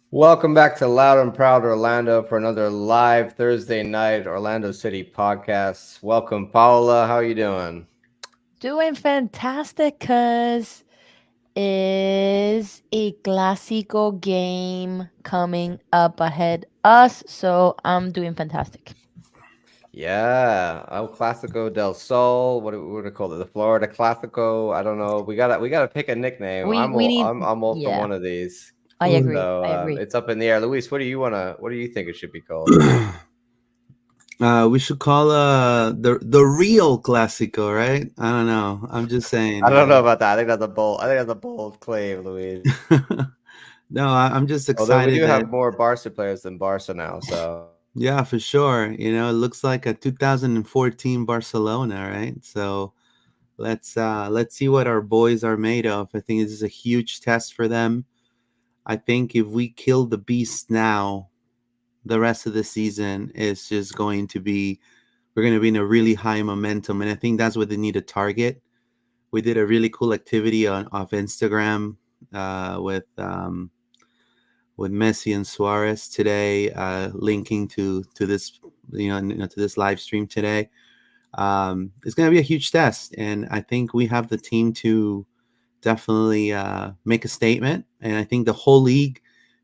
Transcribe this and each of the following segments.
Welcome back to Loud and Proud Orlando for another live Thursday night Orlando City podcast. Welcome, Paula. How are you doing? Doing fantastic because is a Clásico game coming up ahead us, so I'm doing fantastic. Yeah, El Clásico del Sol. What do we call it? The Florida Clásico. I don't know. We gotta pick a nickname. We we need I'm all for yeah, one of these. I agree. So I agree. it's up in the air. Luis, what do you think it should be called? We should call the real Clásico, right? I don't know. I'm just saying. I don't know about that. I think that's a bold claim, Luis. No, I'm just Although we excited do that have more Barca players than Barca now, so yeah, for sure. It looks like a 2014 Barcelona, right? So let's see what our boys are made of. I think this is a huge test for them. I think if we kill the beast now, the rest of the season is just going to be we're going to be in a really high momentum, and I think that's what they need to target. We did a really cool activity off Instagram with Messi and Suarez today, linking to this to this live stream today. It's going to be a huge test, and I think we have the team to definitely make a statement. And I think the whole league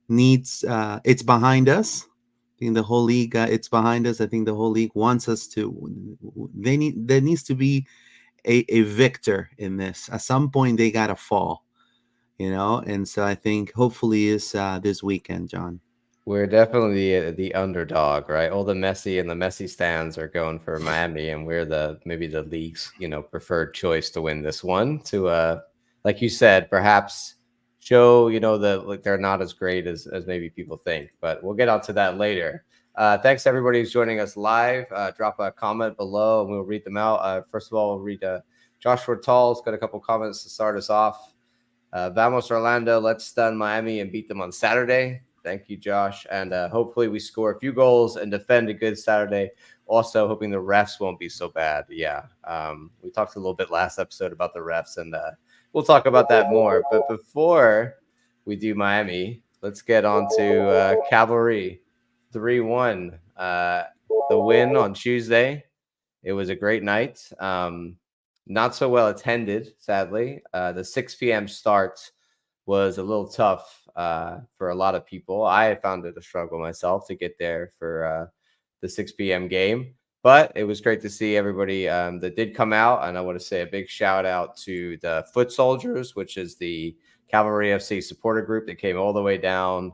needs it's behind us. I think the whole league it's behind us. I think the whole league wants us to. There needs to be a victor in this. At some point, they gotta fall. And so I think hopefully is this weekend, John. we're definitely the underdog, right? All the Messi and the Messi stands are going for Miami, and we're maybe the league's preferred choice to win this one. To like you said, perhaps show that like they're not as great as maybe people think. But we'll get onto that later. Thanks to everybody who's joining us live. Drop a comment below, and we'll read them out. First of all, we'll read Joshua Tall's got a couple comments to start us off. Vamos Orlando, let's stun Miami and beat them on Saturday. Thank you, Josh. And hopefully we score a few goals and defend a good Saturday. Also, hoping the refs won't be so bad. Yeah, we talked a little bit last episode about the refs, and we'll talk about that more. But before we do Miami, let's get on to Cavalry 3-1. The win on Tuesday. It was a great night. Not so well attended, sadly. The 6 p.m. start was a little tough for a lot of people. I found it a struggle myself to get there for the 6 p.m. game. But it was great to see everybody that did come out. And I want to say a big shout out to the Foot Soldiers, which is the Cavalry FC supporter group that came all the way down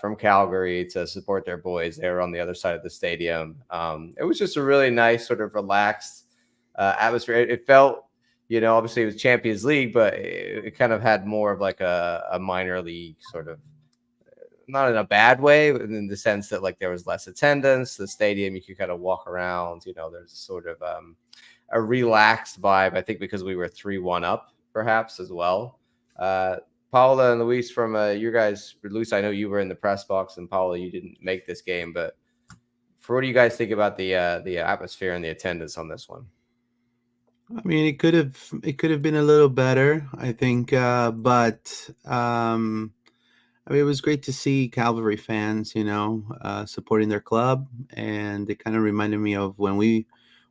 from Calgary to support their boys. They were on the other side of the stadium. It was just a really nice, sort of relaxed atmosphere. It felt, obviously it was Champions League, but it kind of had more of like a minor league sort of, not in a bad way, in the sense that like there was less attendance. The stadium, you could kind of walk around, there's sort of a relaxed vibe, I think, because we were 3-1 up perhaps as well. Paula and Luis, from you guys, Luis, I know you were in the press box, and Paula, you didn't make this game, but what do you guys think about the atmosphere and the attendance on this one? I mean, it could have been a little better, I think, but I mean, it was great to see Calvary fans, supporting their club, and it kind of reminded me of when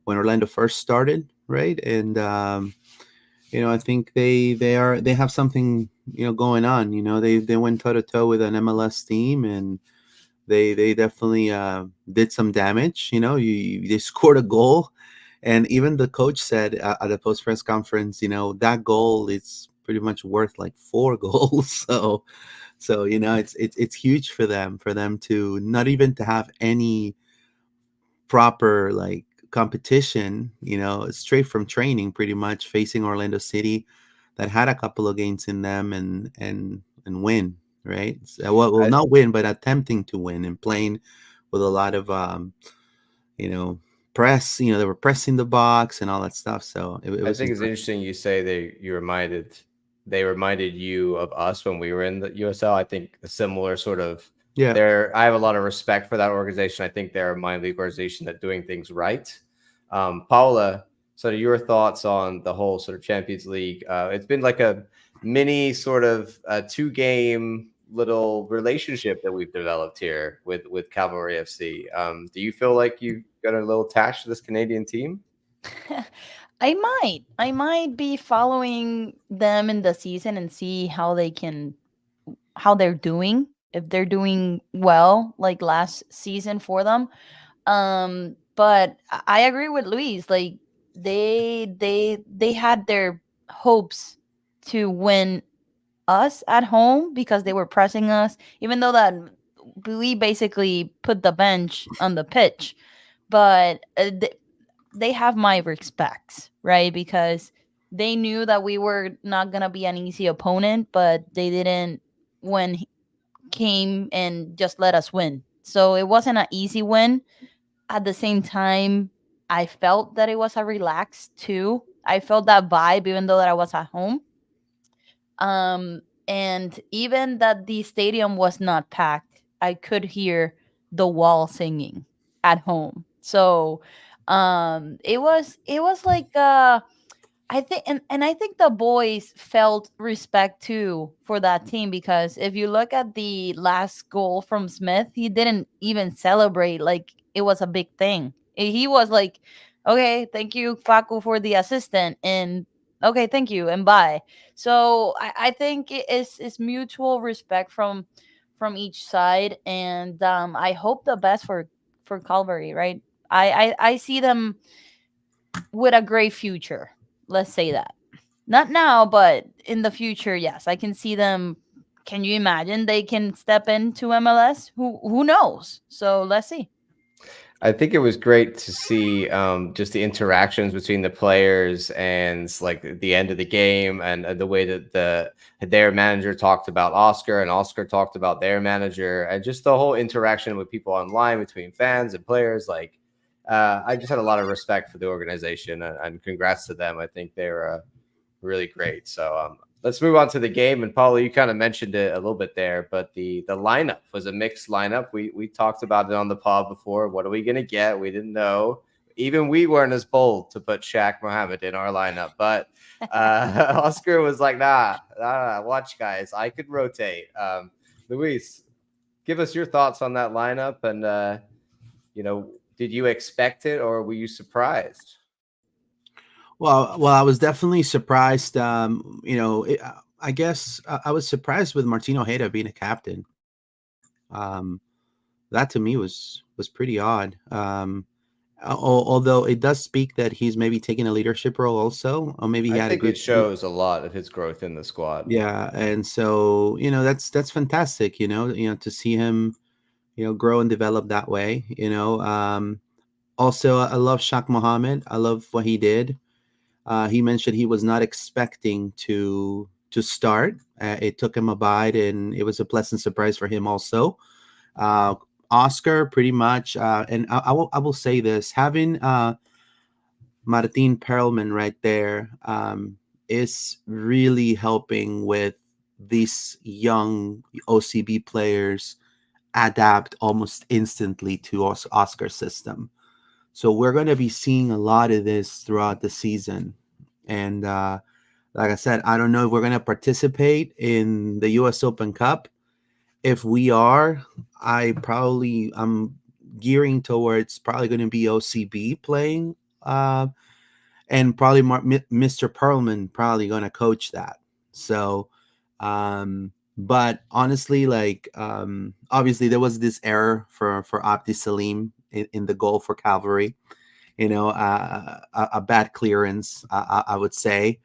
Orlando first started, right? And I think they have something going on. They went toe to toe with an MLS team, and they definitely did some damage. They scored a goal, and even the coach said at the post press conference, that goal is pretty much worth like four goals. So it's huge for them to not even to have any proper like competition, straight from training, pretty much facing Orlando City that had a couple of games in them, and win, right? So, well, I, not win, but attempting to win and playing with a lot of you know press. They were pressing the box and all that stuff. So it I was think it's impressive. interesting you say they reminded you of us when we were in the USL. I think a similar sort of Yeah. there. I have a lot of respect for that organization. I think they're a minor league organization that doing things right. Paula, sort of your thoughts on the whole sort of Champions League. It's been like a mini sort of two-game little relationship that we've developed here with Cavalry FC. Do you feel like you got a little attached to this Canadian team? I might be following them in the season and see how they're doing, if they're doing well like last season for them. But I agree with Luis. Like they had their hopes to win us at home because they were pressing us, even though that we basically put the bench on the pitch. But they have my respects, right? Because they knew that we were not gonna be an easy opponent, but they didn't when he came and just let us win. So it wasn't an easy win. At the same time, I felt that it was a relaxed too. I felt that vibe even though that I was at home. And even that the stadium was not packed, I could hear the wall singing at home. So it was like I think, and I think the boys felt respect too for that team, because if you look at the last goal from Smith, he didn't even celebrate like it was a big thing. He was like, "Okay, thank you, Facu, for the assistant," and "Okay, thank you," and bye. So I think it's mutual respect from each side, and I hope the best for Calvary. Right, I see them with a great future. Let's say that. Not now, but in the future, yes. I can see them. Can you imagine they can step into MLS? Who knows? So let's see. I think it was great to see just the interactions between the players and like the end of the game, and the way that their manager talked about Oscar and Oscar talked about their manager, and just the whole interaction with people online between fans and players. Like, I just had a lot of respect for the organization, and congrats to them. I think they're really great. So let's move on to the game. And Paulo, you kind of mentioned it a little bit there, but the lineup was a mixed lineup. We talked about it on the pod before. What are we gonna get? We didn't know. Even we weren't as bold to put Shaq Mohammed in our lineup, but Oscar was like, nah, watch guys, I could rotate. Luis, give us your thoughts on that lineup, and did you expect it or were you surprised? Well, I was definitely surprised. I guess I was surprised with Martino Heda being a captain. Um, that to me was pretty odd. Although it does speak that he's maybe taking a leadership role also, or maybe he I had a think good. it shows a lot of his growth in the squad. Yeah, and so that's fantastic. To see him grow and develop that way. Also, I love Shaq Mohammed. I love what he did. He mentioned he was not expecting to start. It took him a bite, and it was a pleasant surprise for him also. Uh, Oscar, pretty much, and I will say this: having Martin Perlman right there is really helping with these young OCB players adapt almost instantly to Oscar's system. So we're going to be seeing a lot of this throughout the season. And like I said, I don't know if we're going to participate in the U.S. Open Cup. If we are, I'm gearing towards probably going to be OCB playing, and probably Mr. Perlman probably going to coach that. So, but honestly, like obviously there was this error for Abdi Salim in the goal for Calvary. A bad clearance, I would say.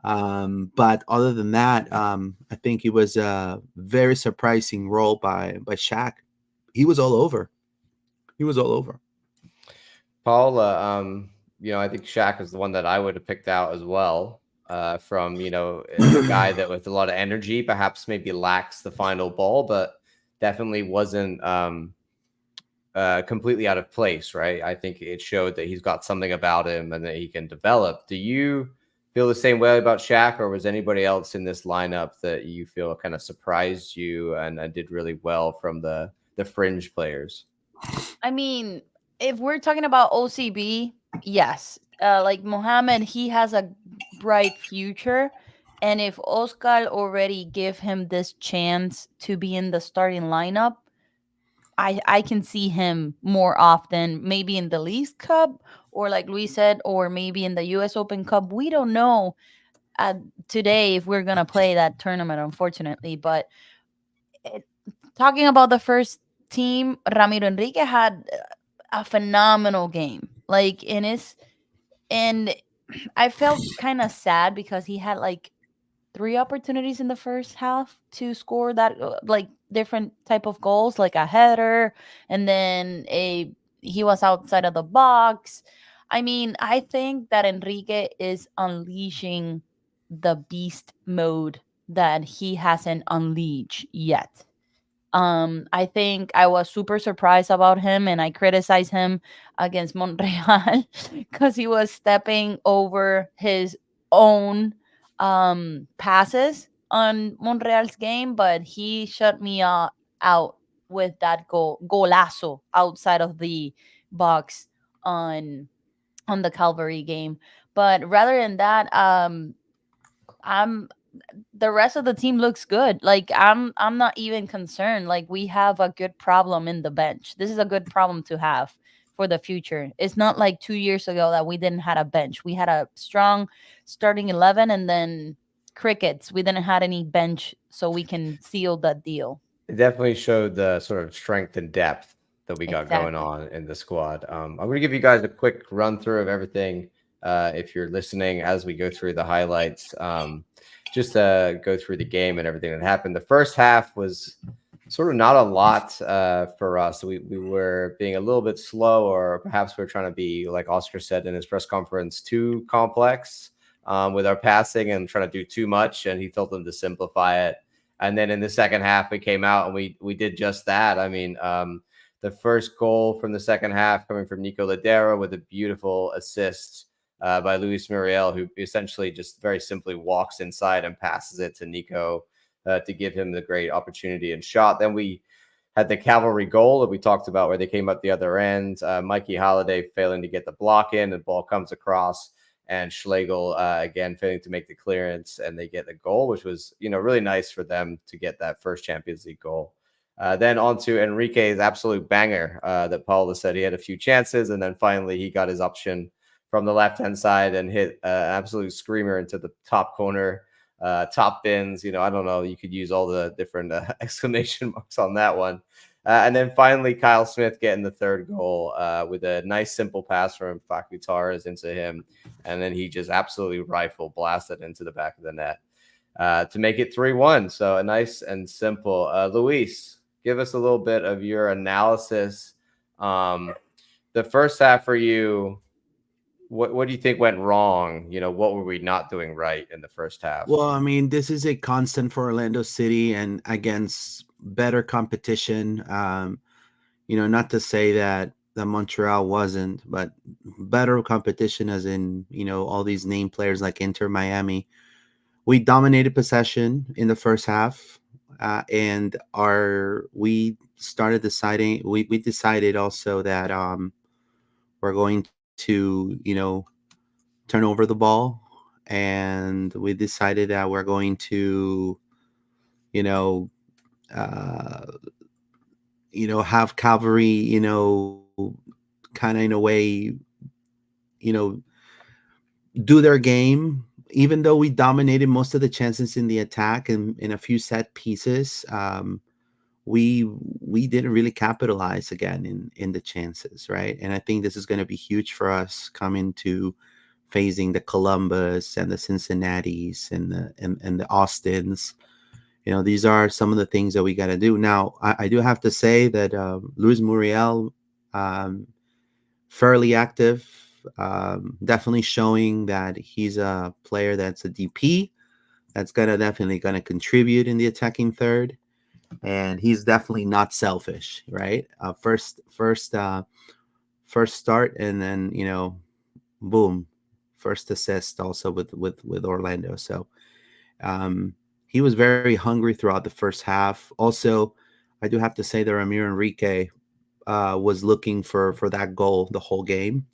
But other than that, I think it was a very surprising role by Shaq. He was all over. He was all over. Paula, I think Shaq is the one that I would have picked out as well. From a guy that with a lot of energy, perhaps maybe lacks the final ball, but definitely wasn't completely out of place, right? I think it showed that he's got something about him and that he can develop. Do you feel the same way about Shaq, or was anybody else in this lineup that you feel kind of surprised you and did really well from the fringe players? I mean, if we're talking about OCB, yes. Like Mohammed, he has a bright future. And if Oscar already give him this chance to be in the starting lineup, I can see him more often, maybe in the Leagues Cup, or like Luis said, or maybe in the US Open Cup. We don't know today if we're gonna play that tournament, unfortunately. But it, talking about the first team, Ramiro Enrique had a phenomenal game. Like in his and I felt kind of sad because he had like three opportunities in the first half to score that like different type of goals, like a header, and then a he was outside of the box. I mean, I think that Enrique is unleashing the beast mode that he hasn't unleashed yet. I think I was super surprised about him, and I criticized him against Montreal because he was stepping over his own passes on Montreal's game, but he shut me out with that golazo outside of the box on the Calvary game. But rather than that, I'm the rest of the team looks good. Like I'm not even concerned. Like we have a good problem in the bench. This is a good problem to have for the future. It's not like 2 years ago that we didn't had a bench. We had a strong starting 11 and then crickets. We didn't had any bench, so we can seal that deal. It definitely showed the sort of strength and depth that we got going Exactly. on in the squad. I'm going to give you guys a quick run through of everything. If you're listening as we go through the highlights, just to go through the game and everything that happened. The first half was sort of not a lot for us. We were being a little bit slow, or perhaps we're trying to be, like Oscar said in his press conference, too complex with our passing and trying to do too much. And he told them to simplify it. And then in the second half, we came out and we did just that. I mean, the first goal from the second half coming from Nico Ladera with a beautiful assist by Luis Muriel, who essentially just very simply walks inside and passes it to Nico to give him the great opportunity and shot. Then we had the cavalry goal that we talked about where they came up the other end. Mikey Holiday failing to get the block in, and ball comes across, and Schlegel again failing to make the clearance, and they get the goal, which was really nice for them to get that first Champions League goal. Then on to Enrique's absolute banger that Paula said he had a few chances, and then finally he got his option from the left-hand side and hit an absolute screamer into the top corner, top bins. I don't know. You could use all the different exclamation marks on that one. And then finally, Kyle Smith getting the third goal with a nice, simple pass from Facu Torres into him. And then he just absolutely rifle blasted into the back of the net to make it 3-1. So a nice and simple. Luis, give us a little bit of your analysis. The first half for you, what do you think went wrong? What were we not doing right in the first half? Well, I mean, this is a constant for Orlando City and against better competition. Not to say that the Montreal wasn't, but better competition as in, all these name players like Inter Miami. We dominated possession in the first half, and we started deciding. We decided also that we're going to turn over the ball and we decided that we're going to, you know, uh, have Cavalry, kind of in a way, you know, do their game. Even though we dominated most of the chances in the attack and in a few set pieces, we didn't really capitalize again in the chances, right? And I think this is going to be huge for us coming to facing the Columbus and the Cincinnatis and the Austins. These are some of the things that we got to do. Now, I do have to say that Luis Muriel, um, fairly active, definitely showing that he's a player that's a DP that's definitely gonna contribute in the attacking third, and he's definitely not selfish, right? First start, and then boom, first assist also with Orlando. So um, he was very hungry throughout the first half. Also, I do have to say that Ramiro Enrique was looking for that goal the whole game,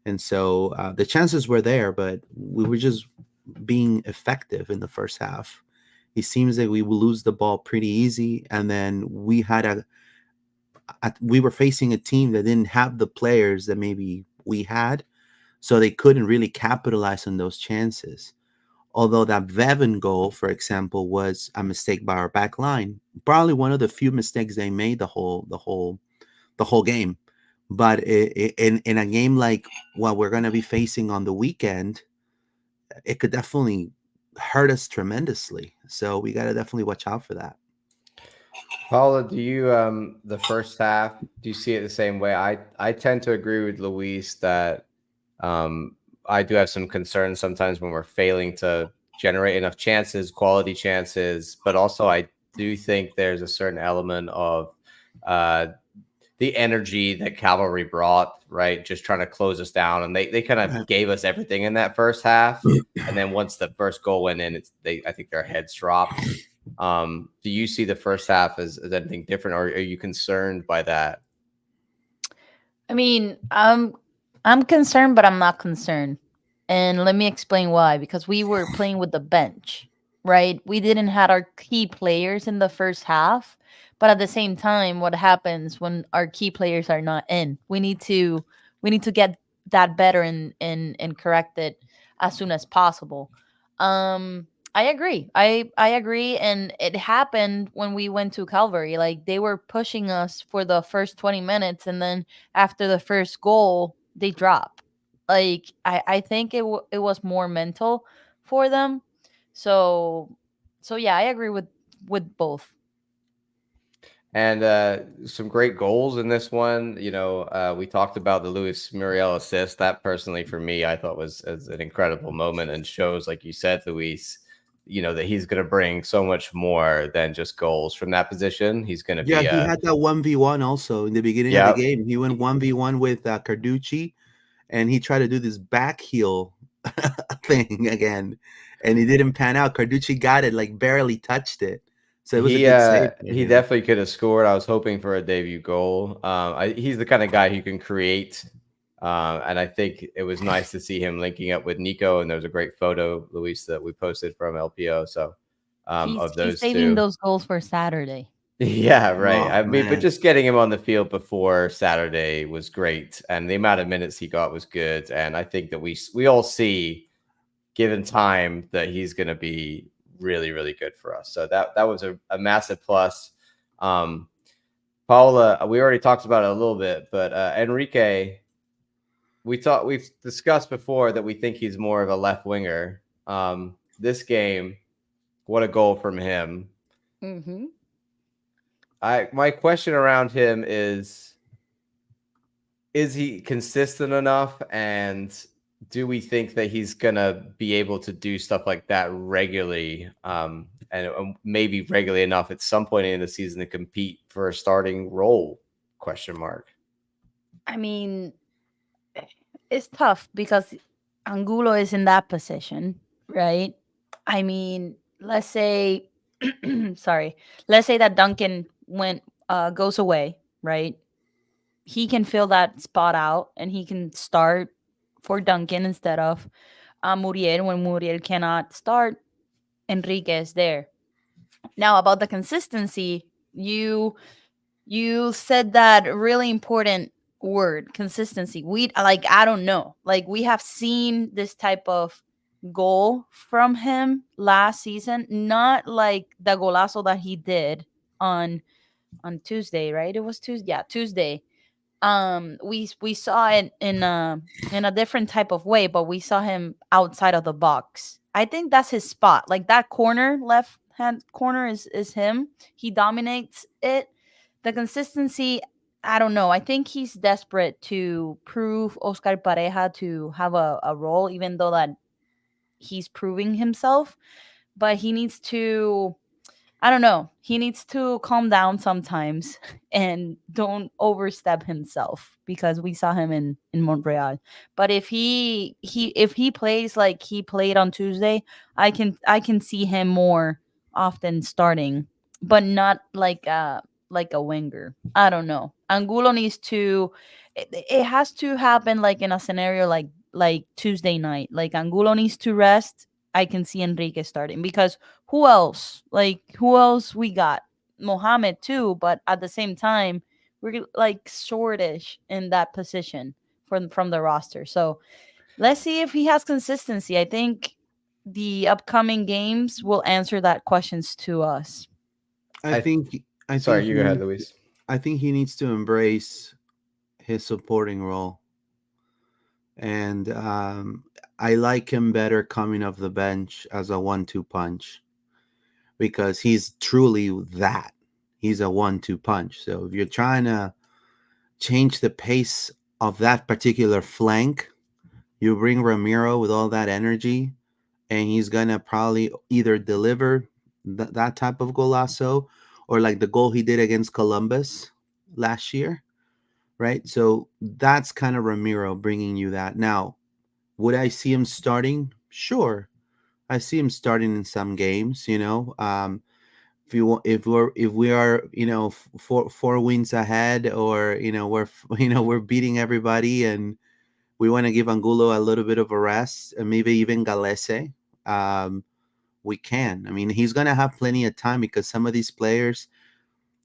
and so the chances were there, but we were just being effective in the first half. It seems that we will lose the ball pretty easy, and then we were facing a team that didn't have the players that maybe we had, so they couldn't really capitalize on those chances. Although that Vevin goal, for example, was a mistake by our back line, probably one of the few mistakes they made the whole game. But in a game like what we're going to be facing on the weekend, it could definitely hurt us tremendously. So we got to definitely watch out for that. Paula, do you the first half, do you see it the same way? I tend to agree with Luis that um I do have some concerns sometimes when we're failing to generate enough chances, quality chances, but also I do think there's a certain element of uh the energy that Cavalry brought, right? Just trying to close us down. And they kind of gave us everything in that first half. And then once the first goal went in, I think their heads dropped. Do you see the first half as anything different, or are you concerned by that? I mean, I'm concerned, but I'm not concerned. And let me explain why. Because we were playing with the bench, right? We didn't have our key players in the first half, but at the same time, what happens when our key players are not in? We need to get that better and correct it as soon as possible. I agree. I agree, and it happened when we went to Calvary. Like they were pushing us for the first 20 minutes, and then after the first goal, they drop. Like I think it was more mental for them. So yeah, I agree with both. And some great goals in this one. We talked about the Luis Muriel assist. That personally, for me, I thought was an incredible moment and shows, like you said, Luis, that he's going to bring so much more than just goals from that position. He's going to Yeah, be he a had that 1v1 also in the beginning of the yeah. game. He went 1v1 with Carducci, and he tried to do this back heel thing again, and it didn't pan out. Carducci got it, like barely touched it. So it was a He good save for he him. definitely could have scored. I was hoping for a debut goal. He's the kind of guy who can create, and I think it was nice to see him linking up with Nico. And there was a great photo, Luis, that we posted from LPO. So of He's those saving two, those goals for Saturday. yeah, right. Oh I mean, but man. just getting him on the field before Saturday was great, and the amount of minutes he got was good. And I think that we all see, given time, that he's going to be really, really good for us. So that was a massive plus. Um, Paula, we already talked about it a little bit, but Enrique, we've discussed before that we think he's more of a left winger. This game, what a goal from him. Mm-hmm. My question around him is he consistent enough, and do we think that he's gonna be able to do stuff like that regularly, and maybe regularly enough at some point in the season to compete for a starting role? Question mark. I mean, it's tough because Angulo is in that position, right? I mean, let's say, sorry, let's say that Duncan goes away, right? He can fill that spot out and he can start for Duncan instead of Muriel. When Muriel cannot start, Enrique is there. Now about the consistency, you said that really important word, consistency. We like, I don't know, like we have seen this type of goal from him last season, not like the golazo that he did on Tuesday, right? It was Tuesday, yeah, Tuesday. We saw it in a different type of way, but we saw him outside of the box. I think that's his spot. Like that corner, left hand corner is him. He dominates it. The consistency, I don't know. I think he's desperate to prove Oscar Pareja to have a role, even though that he's proving himself. But he needs to, I don't know. He needs to calm down sometimes and don't overstep himself, because we saw him in Montreal. But if he plays like he played on Tuesday, I can see him more often starting, but not like a winger. I don't know. Angulo needs to, it has to happen like in a scenario like Tuesday night. Like Angulo needs to rest. I can see Enrique starting, because who else? Like who else we got? Mohamed too, but at the same time, we're like shortish in that position from the roster. So let's see if he has consistency. I think the upcoming games will answer that questions to us. I I think I Sorry, think you go ahead, he Luis. I think he needs to embrace his supporting role, and I like him better coming off the bench as a 1-2 punch, because he's truly that. He's a 1-2 punch. So if you're trying to change the pace of that particular flank, you bring Ramiro with all that energy, and he's gonna probably either deliver that type of golazo, or like the goal he did against Columbus last year, right? So that's kind of Ramiro bringing you that. Now, would I see him starting? Sure, I see him starting in some games. If we are four wins ahead, or we're we're beating everybody, and we want to give Angulo a little bit of a rest, and maybe even Galese. Um, we can. I mean, he's going to have plenty of time, because some of these players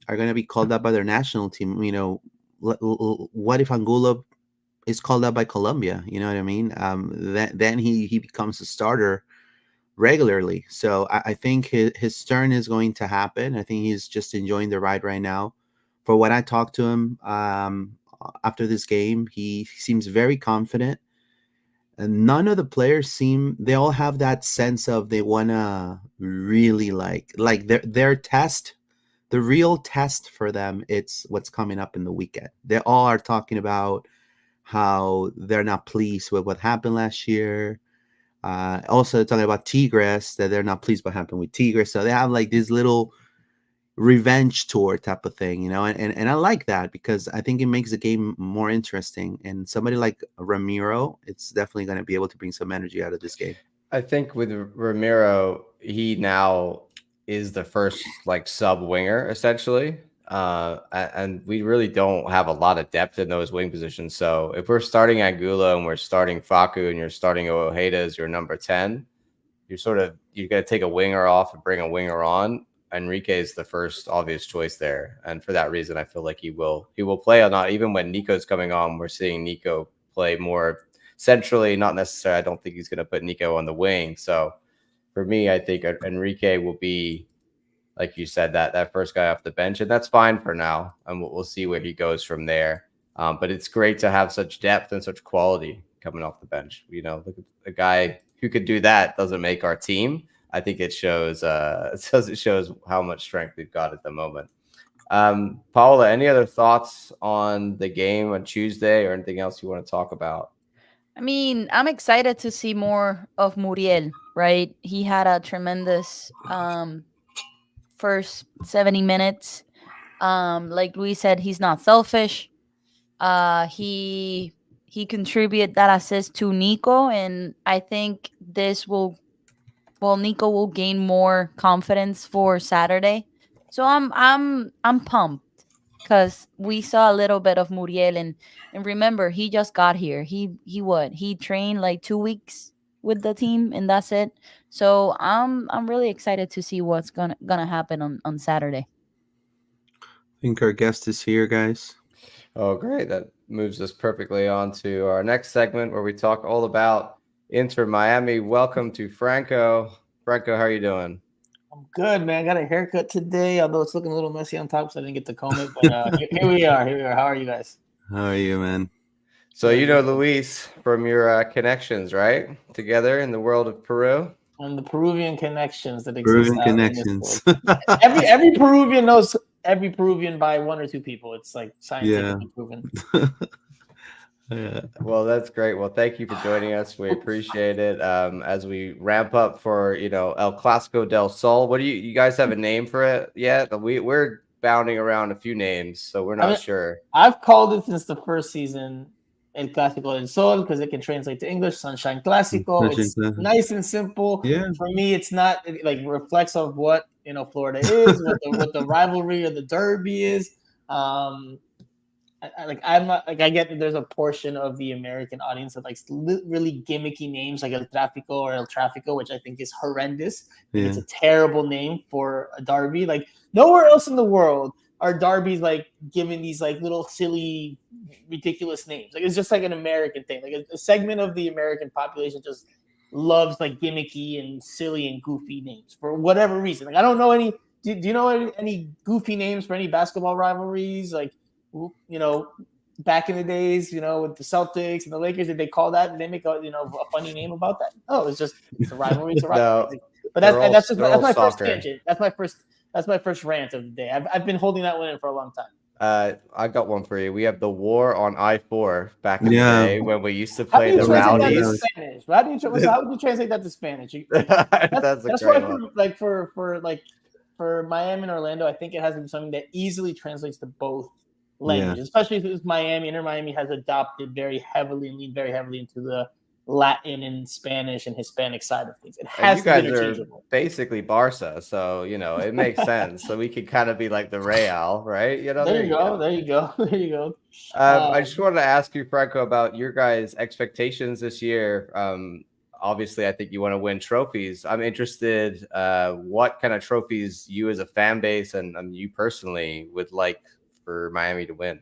are going to be called up by their national team. What if Angulo is called up by Colombia? You know what I mean? Then he becomes a starter regularly. So I think his turn is going to happen. I think he's just enjoying the ride right now. For what I talked to him after this game, he seems very confident, and none of the players seem, they all have that sense of they want to really like their test, the real test for them, it's what's coming up in the weekend. They all are talking about how they're not pleased with what happened last year. Also talking about Tigres, that they're not pleased what happened with Tigres. So they have like this little revenge tour type of thing, and I like that, because I think it makes the game more interesting. And somebody like Ramiro, it's definitely going to be able to bring some energy out of this game. I think with Ramiro, he now is the first like sub winger essentially. And we really don't have a lot of depth in those wing positions. So if we're starting Angulo and we're starting Facu and you're starting Ojeda as your number 10, you got to take a winger off and bring a winger on. Enrique is the first obvious choice there, and for that reason, I feel like he will play or not. Even when Nico's coming on, we're seeing Nico play more centrally. Not necessarily. I don't think he's going to put Nico on the wing. So for me, I think Enrique will be, like you said, that first guy off the bench, and that's fine for now. And we'll see where he goes from there. But it's great to have such depth and such quality coming off the bench. Look at a guy who could do that doesn't make our team. I think it shows. It shows how much strength we've got at the moment. Paula, any other thoughts on the game on Tuesday, or anything else you want to talk about? I mean, I'm excited to see more of Muriel, right? He had a tremendous first 70 minutes. Like Luis said, he's not selfish. He contributed that assist to Nico, and I think this will, well, Nico will gain more confidence for Saturday. So I'm pumped, because we saw a little bit of Muriel, and remember, he just got here. He trained like 2 weeks, with the team, and that's it. So I'm really excited to see what's gonna happen on Saturday. I think our guest is here, guys. Oh, great. That moves us perfectly on to our next segment where we talk all about Inter Miami. Welcome to Franco. Franco, how are you doing? I'm good, man. I got a haircut today, although it's looking a little messy on top, so I didn't get to comb it. But here we are. Here we are. How are you guys? How are you, man? So Good, you know good. Luis from your connections, right? Together in the world of Peru. And the Peruvian connections that exist Peruvian out in this connections. world. Every Peruvian knows every Peruvian by one or two people. It's like scientifically proven. Yeah. Well, that's great. Well, thank you for joining us. We appreciate it. As we ramp up for El Clásico del Sol. What do you guys have a name for it yet? We're bounding around a few names, so we're not sure. I've called it since the first season El Clásico del Sol because it can translate to English, Sunshine Clásico. It's nice and simple. Yeah. For me, it's not like reflects of what Florida is, what the rivalry or the derby is. I'm not like I get that there's a portion of the American audience that likes really gimmicky names like El Tráfico or El Tráfico, which I think is horrendous. Yeah. It's a terrible name for a derby. Like nowhere else in the world are derbies like given these like little silly, ridiculous names. Like it's just like an American thing. Like a segment of the American population just loves like gimmicky and silly and goofy names for whatever reason. Like I don't know any. Do you know any goofy names for any basketball rivalries? Like back in the days, with the Celtics and the Lakers, did they call that? Did they make a funny name about that? No, it's a rivalry. It's a rivalry. No, but that's my soccer. first tangent. That's my first rant of the day. I've been holding that one in for a long time. I got one for you. We have the war on I-4 back in the day when we used to play the Rowdies. How would you translate that to Spanish? That's a great one. For Miami and Orlando, I think it has to be something that easily translates to both languages, especially if it's Miami. Inter Miami has adopted very heavily and leaned very heavily into the Latin and Spanish and Hispanic side of things. It has you guys to be interchangeable. Are basically Barca, so it makes sense. So we could kind of be like the Real, right? There you go. I just wanted to ask you, Franco, about your guys' expectations this year. Obviously, I think you want to win trophies. I'm interested what kind of trophies you as a fan base and you personally would like for Miami to win.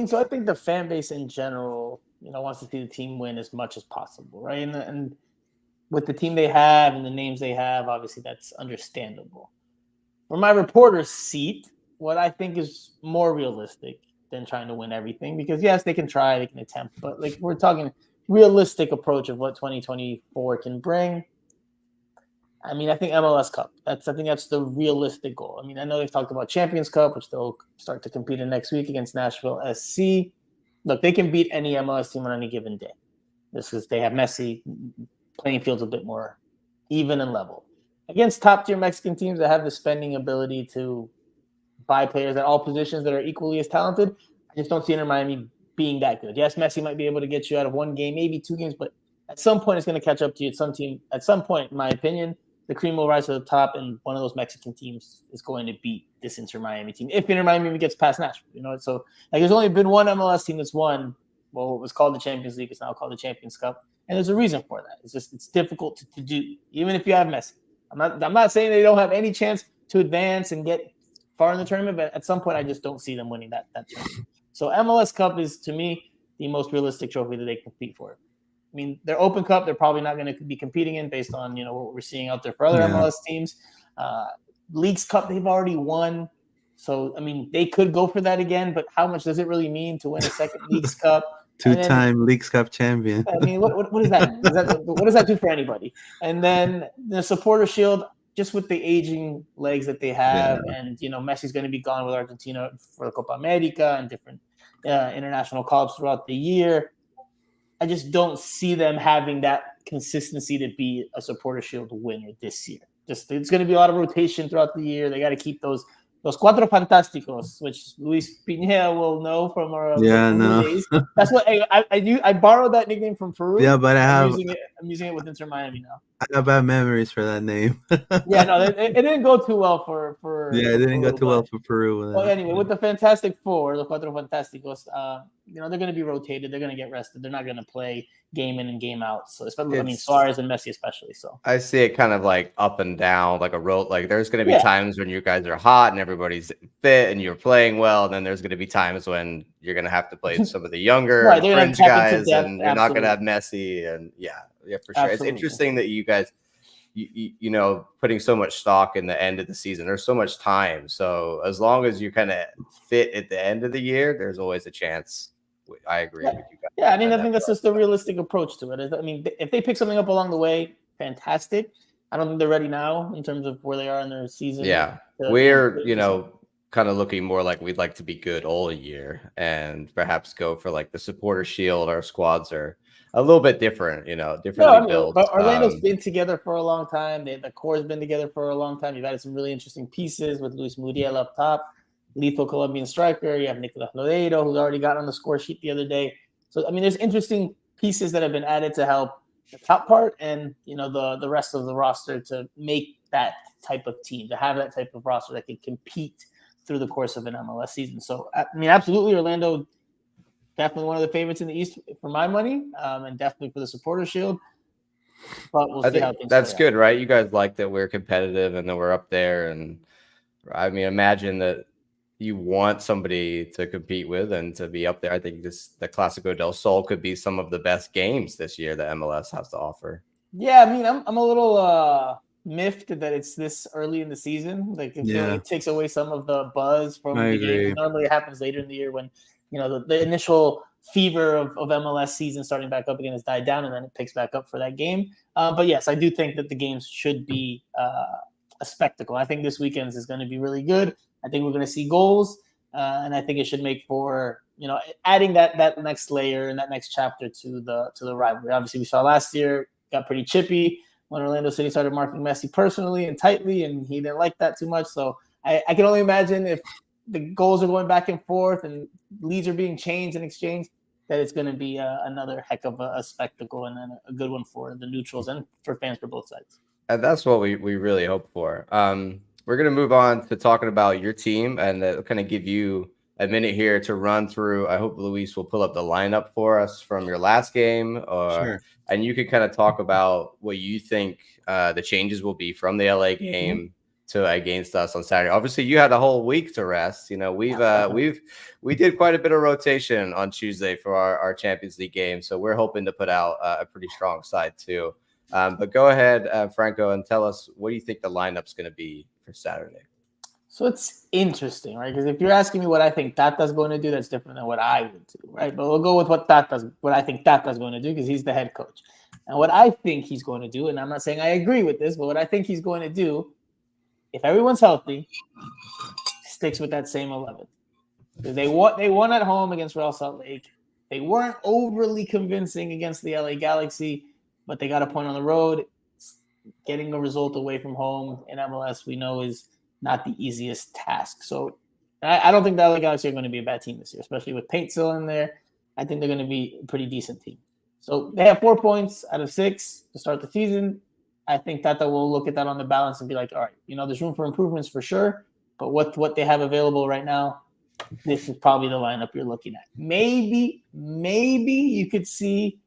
So I think the fan base in general, wants to see the team win as much as possible, right? And with the team they have and the names they have, obviously that's understandable. For my reporter's seat, what I think is more realistic than trying to win everything, because yes, they can try, they can attempt, but like we're talking realistic approach of what 2024 can bring. I think MLS Cup. I think that's the realistic goal. I know they've talked about Champions Cup, which they'll start to compete in next week against Nashville SC. Look, they can beat any MLS team on any given day. This is they have Messi. Playing field's a bit more even and level. Against top-tier Mexican teams that have the spending ability to buy players at all positions that are equally as talented, I just don't see Inter Miami being that good. Yes, Messi might be able to get you out of one game, maybe two games, but at some point it's going to catch up to you. At some point, in my opinion, the cream will rise to the top, and one of those Mexican teams is going to beat this Inter Miami team. If Inter Miami gets past Nashville, so like there's only been one MLS team that's won. Well, it was called the Champions League. It's now called the Champions Cup, and there's a reason for that. It's difficult to do, even if you have Messi. I'm not saying they don't have any chance to advance and get far in the tournament, but at some point I just don't see them winning that tournament. So MLS Cup is, to me, the most realistic trophy that they compete for. Their Open Cup, they're probably not going to be competing in based on, what we're seeing out there for other MLS teams. Leagues Cup, they've already won. So, they could go for that again, but how much does it really mean to win a second Leagues Cup? Two-time Leagues Cup champion. What does that mean? What does that do for anybody? And then the Supporter Shield, just with the aging legs that they have, and, Messi's going to be gone with Argentina for the Copa America and different international call-ups throughout the year. I just don't see them having that consistency to be a Supporter Shield winner this year. It's going to be a lot of rotation throughout the year. They got to keep those Los Cuatro Fantásticos, which Luis Pineda will know from our no. days. That's what I borrowed that nickname from Peru. Yeah, but I'm using it with Inter Miami now. I have bad memories for that name. Yeah, no, it didn't go too well for yeah, it didn't Peru, go too well for Peru. Well, anyway, with the Fantastic Four, the Cuatro Fantásticos, they're going to be rotated. They're going to get rested. They're not going to play game in and game out. So, especially, Suarez and Messi especially. So I see it kind of like up and down, like a road. Like there's going to be times when you guys are hot and everybody's fit and you're playing well. And then there's going to be times when you're going to have to play some of the younger right, French guys, and you're not going to have Messi. And yeah, for sure. Absolutely. It's interesting that you guys. You know, putting so much stock in the end of the season. There's so much time. So as long as you kind of fit at the end of the year, there's always a chance. I agree with you guys. Yeah, I mean, I think that's just the realistic approach to it. I mean, if they pick something up along the way, fantastic. I don't think they're ready now in terms of where they are in their season. Yeah, we're, kind of looking more like we'd like to be good all year and perhaps go for like the supporter shield. Our squads are a little bit different, differently built. But Orlando's been together for a long time. The core's been together for a long time. You've added some really interesting pieces with Luis Muriel up top, lethal Colombian striker. You have Nicolas Lodeiro, who's already got on the score sheet the other day. So, I mean, there's interesting pieces that have been added to help the top part and, the rest of the roster to make that type of team, to have that type of roster that can compete through the course of an MLS season. So, I mean, absolutely, Orlando definitely one of the favorites in the East for my money, and definitely for the supporter shield. But we'll see how things that's good, right? You guys like that we're competitive and that we're up there. And I mean, imagine that you want somebody to compete with and to be up there. I think the Clásico del Sol could be some of the best games this year that MLS has to offer. Yeah, I mean, I'm a little miffed that it's this early in the season. Like, it takes away some of the buzz from the game. Normally, it happens later in the year when the initial fever of MLS season starting back up again has died down, and then it picks back up for that game. But yes, I do think that the games should be a spectacle. I think this weekend's is going to be really good. I think we're going to see goals, and I think it should make for adding that next layer and that next chapter to the rivalry. Obviously, we saw last year got pretty chippy when Orlando City started marking Messi personally and tightly, and he didn't like that too much. So I can only imagine if the goals are going back and forth and leads are being changed and exchanged, that it's going to be another heck of a spectacle and then a good one for the neutrals and for fans for both sides. And that's what we really hope for. We're going to move on to talking about your team and kind of give you a minute here to run through. I hope Luis will pull up the lineup for us from your last game, and you can kind of talk about what you think the changes will be from the LA game to against us on Saturday. Obviously, you had a whole week to rest. We did quite a bit of rotation on Tuesday for our Champions League game, so we're hoping to put out a pretty strong side too. But go ahead, Franco, and tell us what do you think the lineup's going to be for Saturday. So it's interesting, right? Because if you're asking me what I think Tata's going to do, that's different than what I would do, right? But we'll go with what I think Tata's going to do because he's the head coach. And what I think he's going to do, and I'm not saying I agree with this, but what I think he's going to do, if everyone's healthy, sticks with that same 11. They won at home against Real Salt Lake. They weren't overly convincing against the LA Galaxy, but they got a point on the road. Getting a result away from home in MLS, we know, is not the easiest task. So I don't think the LA Galaxy are going to be a bad team this year, especially with Paint still in there. I think they're going to be a pretty decent team. So they have 4 points out of 6 to start the season. I think Tata will look at that on the balance and be like, all right, there's room for improvements for sure, but what they have available right now, this is probably the lineup you're looking at. Maybe you could see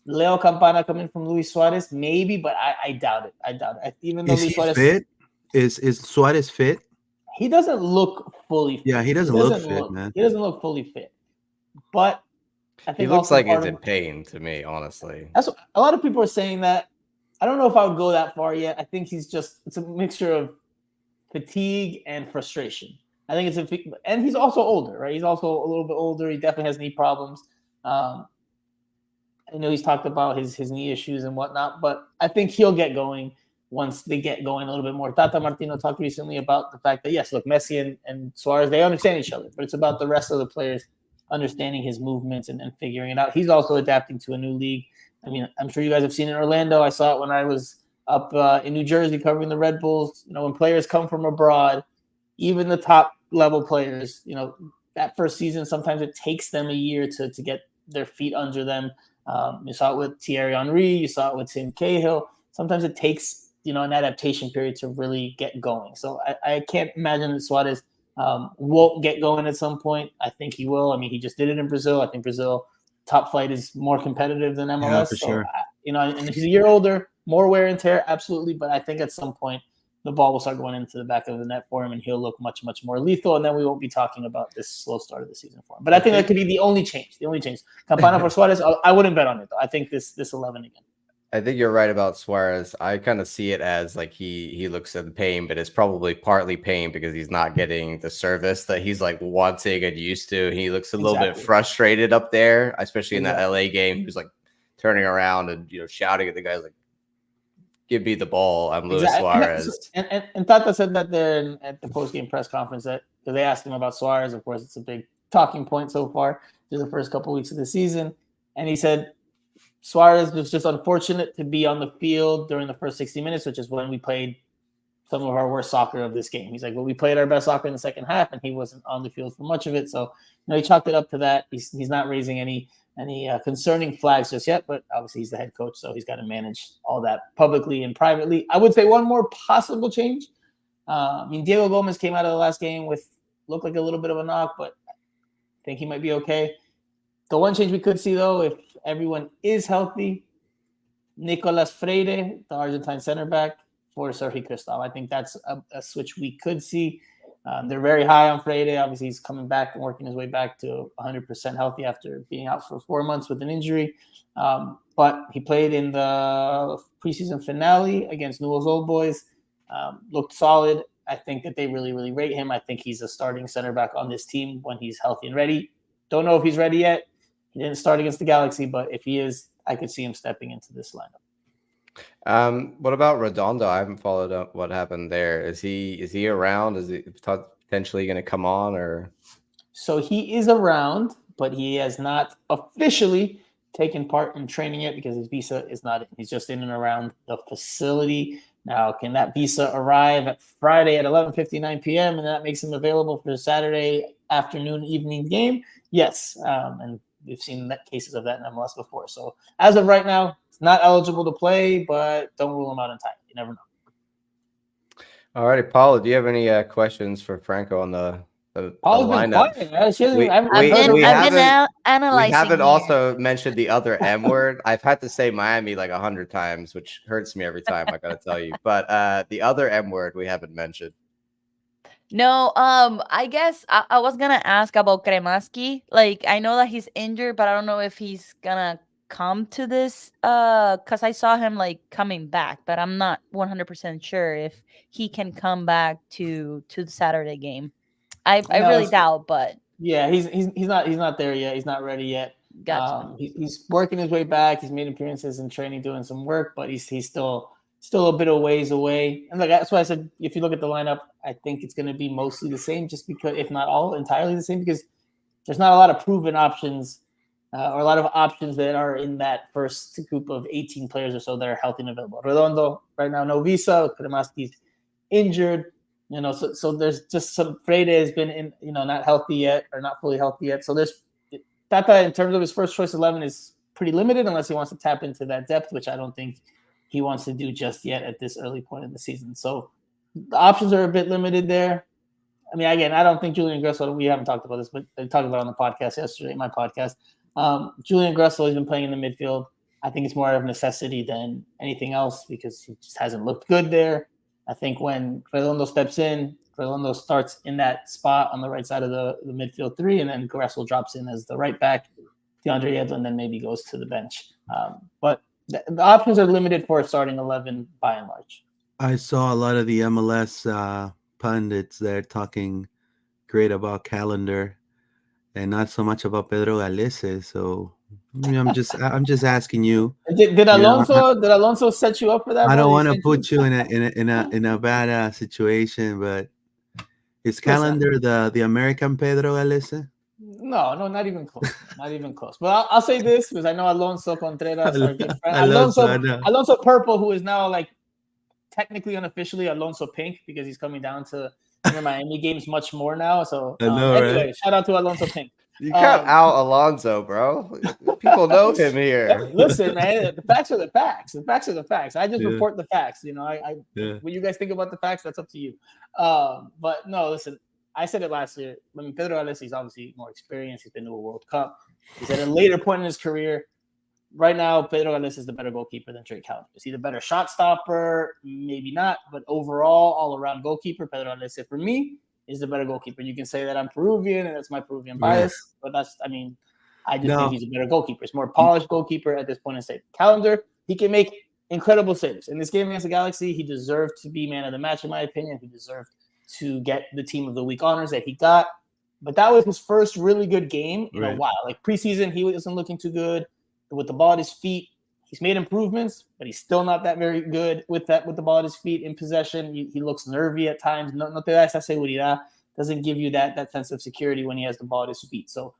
Leo Campana coming from Luis Suarez, maybe, but I doubt it. Even though Luis Suarez fit? Is Suarez fit? He doesn't look fully fit. Yeah, he doesn't look fit, man. He doesn't look fully fit. But I think he looks like he's in pain to me, honestly. That's what, a lot of people are saying that. I don't know if I would go that far yet. I think it's a mixture of fatigue and frustration. I think and he's also older, right? He's also a little bit older. He definitely has knee problems. I know he's talked about his knee issues and whatnot, but I think he'll get going once they get going a little bit more. Tata Martino talked recently about the fact that, yes, look, Messi and Suarez, they understand each other, but it's about the rest of the players understanding his movements and figuring it out. He's also adapting to a new league. I mean, I'm sure you guys have seen it in Orlando. I saw it when I was up in New Jersey covering the Red Bulls. When players come from abroad, even the top level players, you know, that first season, sometimes it takes them a year to get their feet under them. You saw it with Thierry Henry, you saw it with Tim Cahill. Sometimes it takes, you know, an adaptation period to really get going. So I can't imagine that Suarez won't get going at some point. I think he will. I mean, he just did it in Brazil. I think Brazil top flight is more competitive than MLS. Yeah, for sure. You know, and he's a year older, more wear and tear, absolutely. But I think at some point the ball will start going into the back of the net for him, and he'll look much, much more lethal. And then we won't be talking about this slow start of the season for him. But I think that could be the only change. The only change. Campana for Suarez. I wouldn't bet on it though. I think this 11 again. I think you're right about Suarez. I kind of see it as like he looks at the pain, but it's probably partly pain because he's not getting the service that he's like wanting and used to. He looks a little bit frustrated up there, especially in that LA game. He was like turning around and, you know, shouting at the guys like, "Give me the ball. I'm Luis Suarez." And Tata said that there at the post-game press conference that because they asked him about Suarez. Of course, it's a big talking point so far through the first couple of weeks of the season. And he said Suarez was just unfortunate to be on the field during the first 60 minutes, which is when we played some of our worst soccer of this game. He's like, well, we played our best soccer in the second half, and he wasn't on the field for much of it. So, you know, he chalked it up to that. He's not raising any concerning flags just yet, but obviously he's the head coach, so he's got to manage all that publicly and privately. I would say one more possible change. I mean, Diego Gomez came out of the last game looked like a little bit of a knock, but I think he might be okay. The one change we could see, though, if everyone is healthy, Nicolas Freire, the Argentine center back, for Sergio Cristal. I think that's a switch we could see. They're very high on Freire. Obviously, he's coming back and working his way back to 100% healthy after being out for 4 months with an injury. But he played in the preseason finale against Newell's Old Boys. Looked solid. I think that they really, really rate him. I think he's a starting center back on this team when he's healthy and ready. Don't know if he's ready yet. He didn't start against the Galaxy, but if he is, I could see him stepping into this lineup. What about Redondo? I haven't followed up what happened there. Is he around? Is he potentially going to come on? Or so he is around, but he has not officially taken part in training yet because his visa is not. He's just in and around the facility. Now, can that visa arrive at Friday at 11:59 p.m. and that makes him available for the Saturday afternoon, evening game? Yes, and we've seen cases of that in MLS before. So as of right now, it's not eligible to play, but don't rule him out entirely. You never know. All righty, Paula, do you have any questions for Franco on the lineup? I've been analyzing. We haven't also mentioned the other M word. I've had to say Miami like 100 times, which hurts me every time, I gotta tell you. But the other M word we haven't mentioned. No, I guess I was gonna ask about Kremaski. Like, I know that he's injured, but I don't know if he's gonna come to this because I saw him like coming back, but I'm not 100% sure if he can come back to the Saturday game. I really doubt, but yeah, he's not there yet. He's not ready yet. Gotcha. He's working his way back. He's made appearances in training, doing some work, but he's still a bit of ways away. And like that's why I said, if you look at the lineup, I think it's going to be mostly the same, just because, if not all, entirely the same, because there's not a lot of proven options or a lot of options that are in that first group of 18 players or so that are healthy and available. Redondo right now, no visa. Kremaski's injured. You know, so there's just some. Freire has been in, you know, not healthy yet or not fully healthy yet. So there's Tata in terms of his first choice 11 is pretty limited unless he wants to tap into that depth, which I don't think he wants to do just yet at this early point in the season. So the options are a bit limited there. I mean, again, I don't think Julian Gressel, we haven't talked about this, but they talked about it on the podcast yesterday, my podcast. Julian Gressel has been playing in the midfield. I think it's more out of necessity than anything else because he just hasn't looked good there. I think when Redondo steps in, Redondo starts in that spot on the right side of the midfield three, and then Gressel drops in as the right back. DeAndre Yedlin then maybe goes to the bench. But the options are limited for a starting 11 by and large. I saw a lot of the MLS pundits there talking great about Calendar and not so much about Pedro Galese. So I'm just asking you. Did Alonso set you up for that? I don't want to put you in a bad situation, but is Calendar the American Pedro Galese? No, not even close. Not even close. But I'll say this because I know Alonso Contreras, our good friend. Alonso Purple, who is now like technically unofficially Alonso Pink because he's coming down to Inter Miami games much more now. So I know, anyway, right? shout out to Alonso Pink. You cut Um, out Alonso, bro. People know him here. Listen, man, the facts are the facts. The facts are the facts. I just Yeah. report the facts. You know, I Yeah. what you guys think about the facts, that's up to you. But no, listen, I said it last year. I mean, Pedro Alves is obviously more experienced. He's been to a World Cup. He's at a later point in his career. Right now, Pedro Alves is the better goalkeeper than Trey Callum. Is he the better shot stopper? Maybe not. But overall, all-around goalkeeper, Pedro Alves, for me, is the better goalkeeper. You can say that I'm Peruvian and that's my Peruvian bias, but I just think he's a better goalkeeper. He's more polished goalkeeper at this point in his calendar. He can make incredible saves. In this game against the Galaxy, he deserved to be man of the match, in my opinion. He deserved to get the team of the week honors that he got. But that was his first really good game in a while. Like preseason, he wasn't looking too good with the ball at his feet. He's made improvements, but he's still not that very good with the ball at his feet in possession. He looks nervy at times. No te da esa seguridad. Doesn't give you that sense of security when he has the ball at his feet. So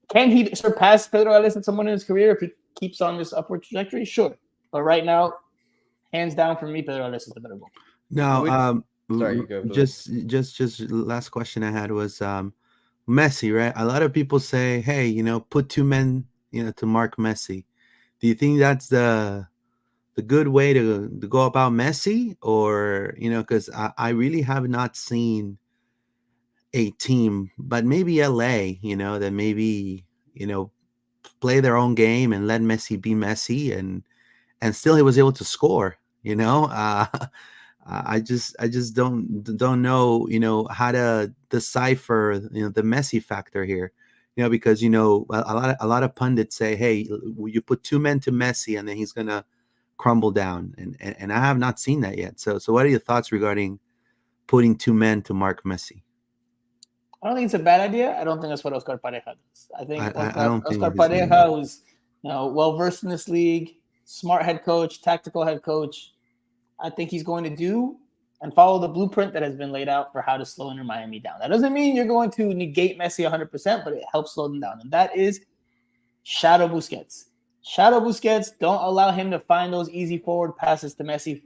can he surpass Pedro Alves at someone in his career if he keeps on this upward trajectory? Sure. But right now, hands down for me, Pedro Alves is the better goal. Now, Sorry, you go. just last question I had was Messi, right? A lot of people say, hey, put two men, to mark Messi. Do you think that's the good way to go about Messi? Or, because I really have not seen a team, but maybe LA, that maybe, play their own game and let Messi be Messi and still he was able to score, I just don't know, how to decipher, the Messi factor here, because, a lot of pundits say, hey, you put two men to Messi and then he's going to crumble down. And I have not seen that yet. So what are your thoughts regarding putting two men to mark Messi? I don't think it's a bad idea. I don't think that's what Oscar Pareja does. I think Oscar think Pareja, who's well-versed in this league, smart head coach, tactical head coach, I think he's going to do and follow the blueprint that has been laid out for how to slow Inter Miami down. That doesn't mean you're going to negate Messi 100%, but it helps slow them down. And that is shadow Busquets. Shadow Busquets, don't allow him to find those easy forward passes to Messi.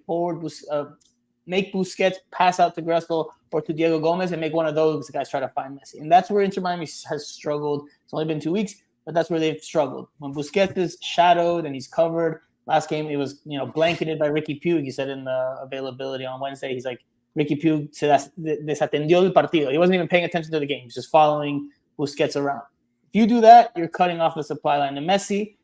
Make Busquets pass out to Gressel or to Diego Gomez and make one of those guys try to find Messi. And that's where Inter Miami has struggled. It's only been 2 weeks, but that's where they've struggled. When Busquets is shadowed and he's covered, last game it was blanketed by Ricky Puig. He said in the availability on Wednesday, he's like, Ricky Puig se desatendió el partido. He wasn't even paying attention to the game. He's just following Busquets around. If you do that, you're cutting off the supply line to Messi,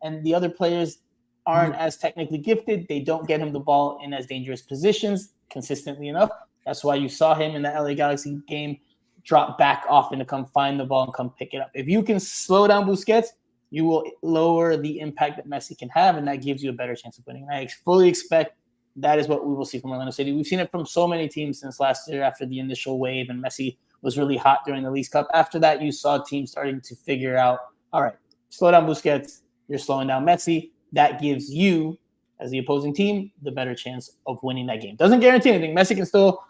and the other players aren't as technically gifted. They don't get him the ball in as dangerous positions consistently enough. That's why you saw him in the LA Galaxy game drop back often to come find the ball and come pick it up. If you can slow down Busquets, you will lower the impact that Messi can have, and that gives you a better chance of winning. And I fully expect that is what we will see from Orlando City. We've seen it from so many teams since last year after the initial wave, and Messi was really hot during the Leagues Cup. After that, you saw teams starting to figure out, all right, slow down Busquets, you're slowing down Messi. That gives you, as the opposing team, the better chance of winning that game. Doesn't guarantee anything. Messi can still,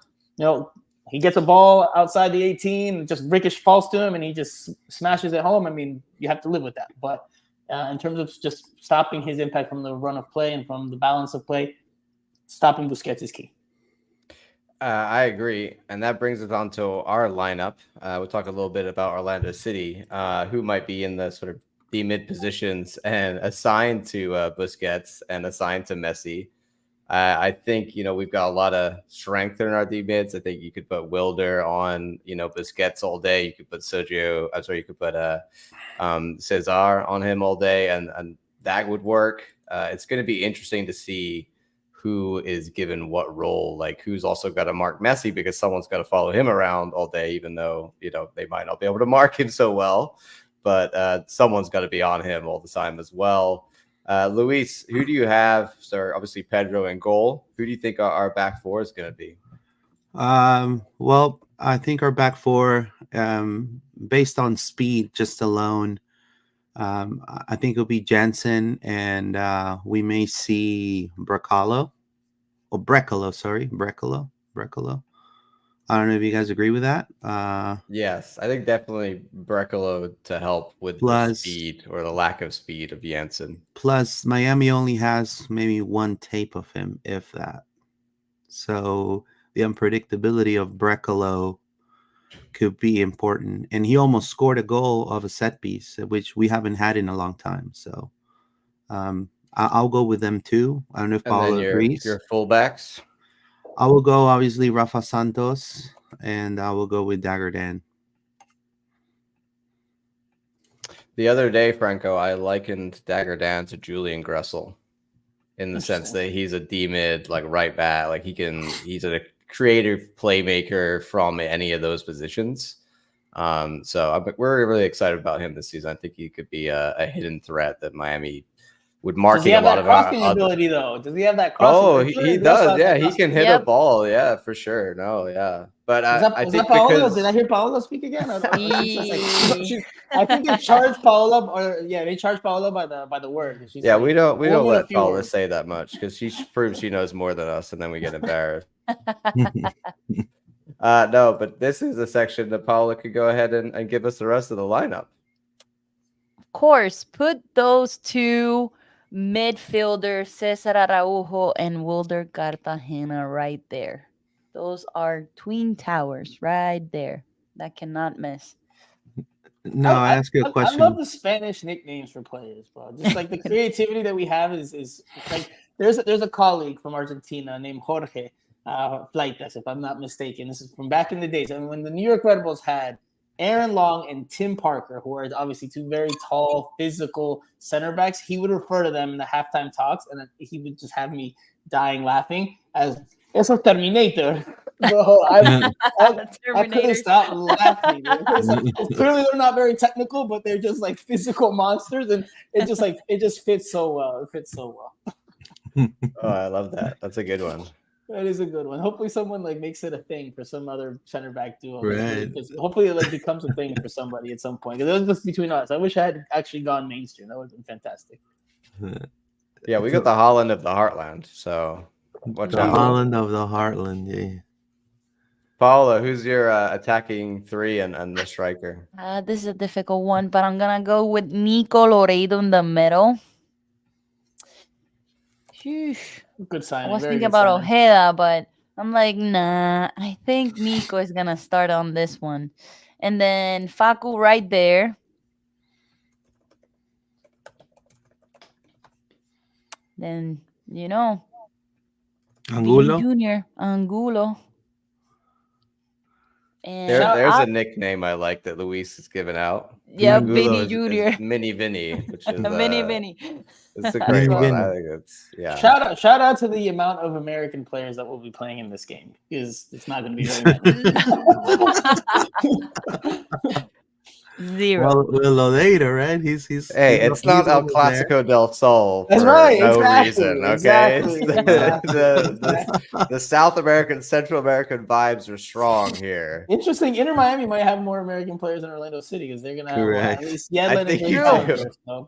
he gets a ball outside the 18, just ricochet falls to him, and he just smashes it home. I mean, you have to live with that. But in terms of just stopping his impact from the run of play and from the balance of play, stopping Busquets is key. I agree. And that brings us on to our lineup. We'll talk a little bit about Orlando City, who might be in the sort of the mid positions and assigned to Busquets and assigned to Messi. I think, we've got a lot of strength in our D mids. I think you could put Wilder on, Busquets all day. You could put you could put Cesar on him all day, and that would work. It's going to be interesting to see who is given what role, like who's also got to mark Messi, because someone's got to follow him around all day, even though, they might not be able to mark him so well, but someone's got to be on him all the time as well. Luis, who do you have? So obviously Pedro in goal. Who do you think our back four is going to be? Well, I think our back four, based on speed just alone, I think it'll be Jansen, and we may see Brecalo. I don't know if you guys agree with that. Yes, I think definitely Brecalo to help with the speed or the lack of speed of Jansen. Plus, Miami only has maybe one tape of him, if that. So the unpredictability of Brecalo could be important. And he almost scored a goal of a set piece, which we haven't had in a long time. So I'll go with them too. I don't know if And then Paolo agrees. your fullbacks. I will go obviously Rafa Santos, and I will go with Dagger Dan. The other day, Franco, I likened Dagger Dan to Julian Gressel in the sense that he's a D-mid, like right back. Like he's a creative playmaker from any of those positions. So we're really excited about him this season. I think he could be a hidden threat that Miami would market. Does he have a lot that of crossing ability though? Does he have that crossing? Oh, he does. Yeah, he can hit a Yep. ball. Yeah, for sure. No, yeah. But I Was think that Paolo? because Did I hear Paolo speak again? I He- think they charged Paola, or they charged Paola by the word. She's yeah, like, we don't only a let few Paula words. say that much because she proves she knows more than us, and then we get embarrassed. No, but this is a section that Paula could go ahead and give us the rest of the lineup. Of course, put those two midfielders, Cesar Araujo and Wilder Cartagena, right there. Those are twin towers right there. That cannot miss. No, I ask you a I question. love the Spanish nicknames for players, bro. Just like the creativity that we have is like there's a colleague from Argentina named Jorge Flaitas, if I'm not mistaken. This is from back in the days. I mean, when the New York Red Bulls had Aaron Long and Tim Parker, who are obviously two very tall, physical center backs, he would refer to them in the halftime talks, and then he would just have me dying laughing as "Eso Terminator." Bro, I couldn't stop laughing. Clearly, they're not very technical, but they're just like physical monsters, and it just fits so well. It fits so well. Oh, I love that. That's a good one. That is a good one. Hopefully, someone like makes it a thing for some other center back duo. Right. Hopefully, it like becomes a thing for somebody at some point. Because it was just between us. I wish I had actually gone mainstream. That would have been fantastic. Yeah, we got the Holland of the Heartland. So watch The out. Holland of the Heartland, yeah. Paula, who's your attacking three and the striker? This is a difficult one, but I'm gonna go with Nico Loredo in the middle. Sheesh. Good signing. I was Very thinking good about signing. Ojeda, but I'm like, nah. I think Nico is gonna start on this one, and then Facu right there. Then Angulo. Junior Angulo. And There's a nickname I like that Luis has given out. yeah, Angulo Vinny is Junior. Mini Vinny, which is Vinny. It's a great Mini one. Vinny. I think it's Shout out to the amount of American players that will be playing in this game, because it's not going to be very many. Zero. Well, Lodeiro, right? He's Hey, it's not El over there. Clásico del Sol That's for right, no exactly, reason, okay? exactly, It's the South American, Central American vibes are strong here. Interesting. Inter Miami might have more American players than Orlando City, because they're going to have Correct. at least I Yedlin think and you Green do. Panther, so.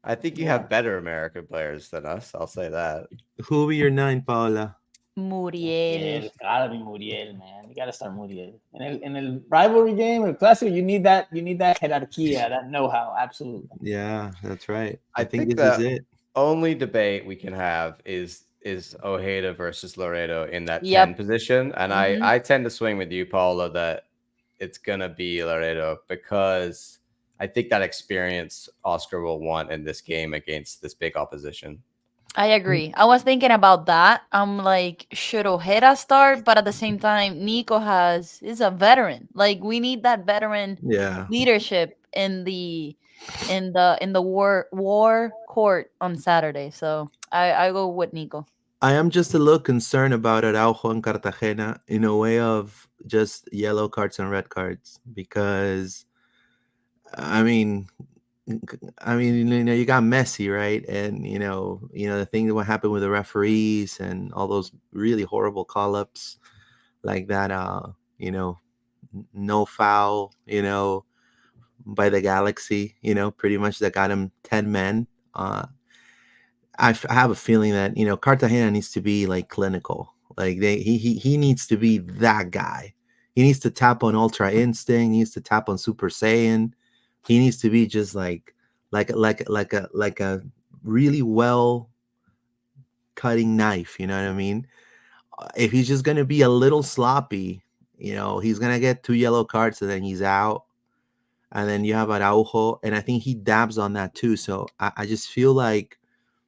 I think you have better American players than us. I'll say that. Who will be your 9, Paola? Muriel. It's gotta be Muriel, man. You gotta start Muriel. In a rivalry game or classic, you need that jerarquía, that know-how. Absolutely. Yeah, that's right. I think think this is that- it. Only debate we can have is Ojeda versus Laredo in that 10 Yep. position. And Mhm. I tend to swing with you, Paula, that it's gonna be Laredo because I think that experience Oscar will want in this game against this big opposition. I agree. I was thinking about that. I'm like, should Ojeda start? But at the same time, Nico is a veteran. Like, we need that veteran Yeah. leadership in the war court on Saturday. So I go with Nico. I am just a little concerned about Araujo and Cartagena in a way of just yellow cards and red cards, because I mean, you got Messi, right? And the thing that what happened with the referees and all those really horrible call-ups like that, no foul, by the Galaxy, pretty much that got him 10 men. I have a feeling that Cartagena needs to be like clinical, like he needs to be that guy. He needs to tap on Ultra Instinct. He needs to tap on Super Saiyan. He needs to be just like a really well cutting knife. You know what I mean? if he's just gonna be a little sloppy, he's gonna get 2 yellow cards and then he's out. And then you have Araujo, and I think he dabs on that too. So I just feel like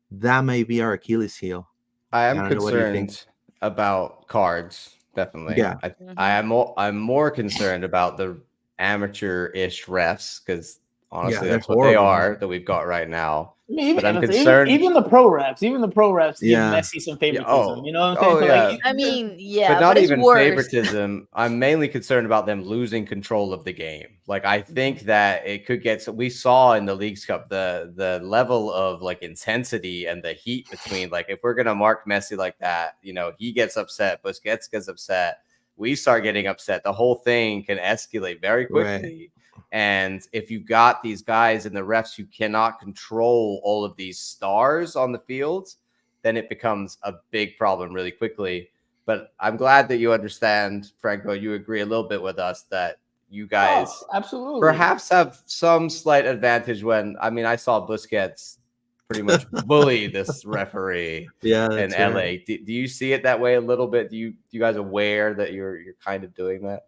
that may be our Achilles heel. I I am don't know, what do you think? concerned about cards, definitely. Yeah. I'm more concerned about the amateur-ish refs because honestly, they're that's what they horrible, are man. that we've got right now. I mean, But I'm even, concerned. even the pro refs, give Yeah. Messi some Yeah, favoritism. You know what I'm saying? yeah. Like, I mean, But yeah, not but it's even worse. favoritism. I'm mainly concerned about them losing control of the game. Like I think that it could get. So we saw in the Leagues Cup the level of like intensity and the heat between. Like if we're gonna mark Messi like that, he gets upset, Busquets gets upset, we start getting upset. The whole thing can escalate very quickly. And if you've got these guys and the refs who cannot control all of these stars on the field, then it becomes a big problem really quickly. But I'm glad that you understand, Franco. You agree a little bit with us that you guys absolutely perhaps have some slight advantage when, I saw Busquets pretty much bully this referee in LA. Right. Do you see it that way a little bit? Do you guys aware that you're kind of doing that?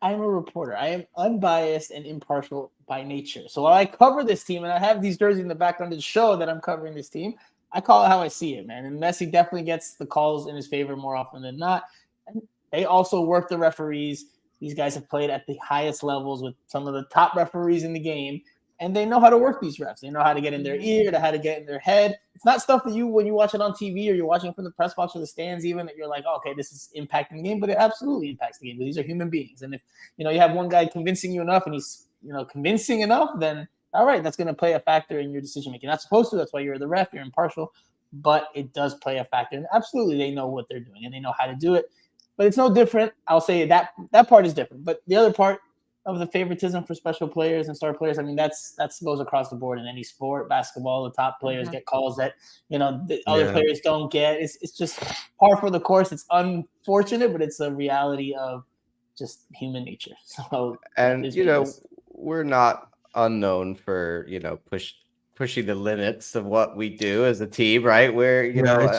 I'm a reporter. I am unbiased and impartial by nature. So while I cover this team and I have these jerseys in the background to show that I'm covering this team, I call it how I see it, man. And Messi definitely gets the calls in his favor more often than not. And they also work the referees. These guys have played at the highest levels with some of the top referees in the game, and they know how to work these refs. They know how to get in their ear, how to get in their head. It's not stuff that when you watch it on TV or you're watching it from the press box or the stands, even that you're like, oh, okay, this is impacting the game, but it absolutely impacts the game. These are human beings. And if, you have one guy convincing you enough and he's, convincing enough, then all right, that's going to play a factor in your decision making. Not supposed to. That's why you're the ref. You're impartial, but it does play a factor. And absolutely, they know what they're doing and they know how to do it. But it's no different. I'll say that part is different. But the other part of the favoritism for special players and star players, I mean, that goes across the board in any sport. Basketball, the top players get calls that the other players don't get. It's just par for the course. It's unfortunate, but it's a reality of just human nature. So, and we're not unknown for pushing the limits of what we do as a team, right? Where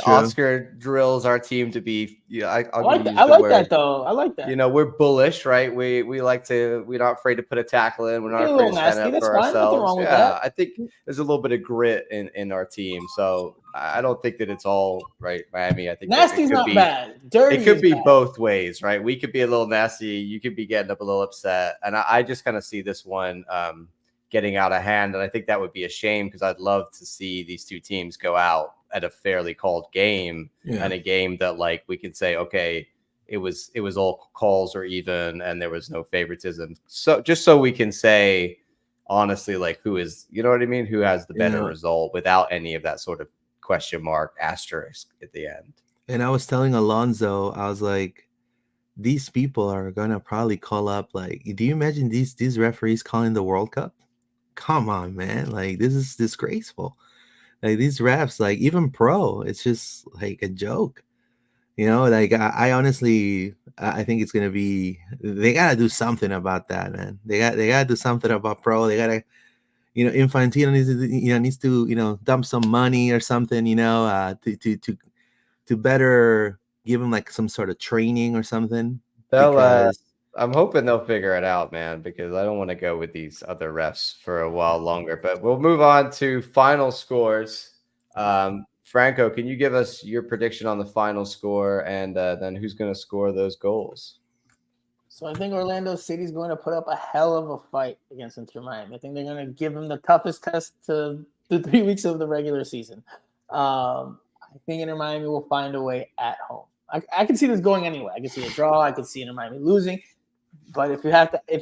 Oscar drills our team to be. I like that though. I like that. We're bullish, right? We're not afraid to put a tackle in. We're not afraid to stand up for ourselves. Yeah, I think there's a little bit of grit in our team. So I don't think that it's all right, Miami. I think nasty's not bad. Dirty. It could be both ways, right? We could be a little nasty. You could be getting up a little upset, and I just kind of see this one getting out of hand. And I think that would be a shame because I'd love to see these two teams go out at a fairly called game and a game that like we could say, okay, it was all calls or even, and there was no favoritism. So just so we can say honestly, like who is, who has the better result without any of that sort of question mark asterisk at the end. And I was telling Alonso, I was like, these people are gonna probably call up. Like, do you imagine these referees calling the World Cup? Come on, man. Like, this is disgraceful. Like, these refs, like, even pro, it's just like a joke. Like, I honestly, I think it's going to be, they got to do something about that, man. They got to do something about pro. They got to, Infantino needs to, dump some money or something, to better give them like some sort of training or something. I'm hoping they'll figure it out, man, because I don't want to go with these other refs for a while longer. But we'll move on to final scores. Franco, can you give us your prediction on the final score and then who's going to score those goals? So I think Orlando City's going to put up a hell of a fight against Inter Miami. I think they're going to give them the toughest test to the 3 weeks of the regular season. I think Inter Miami will find a way at home. I can see this going anyway. I can see a draw. I can see Inter Miami losing. But if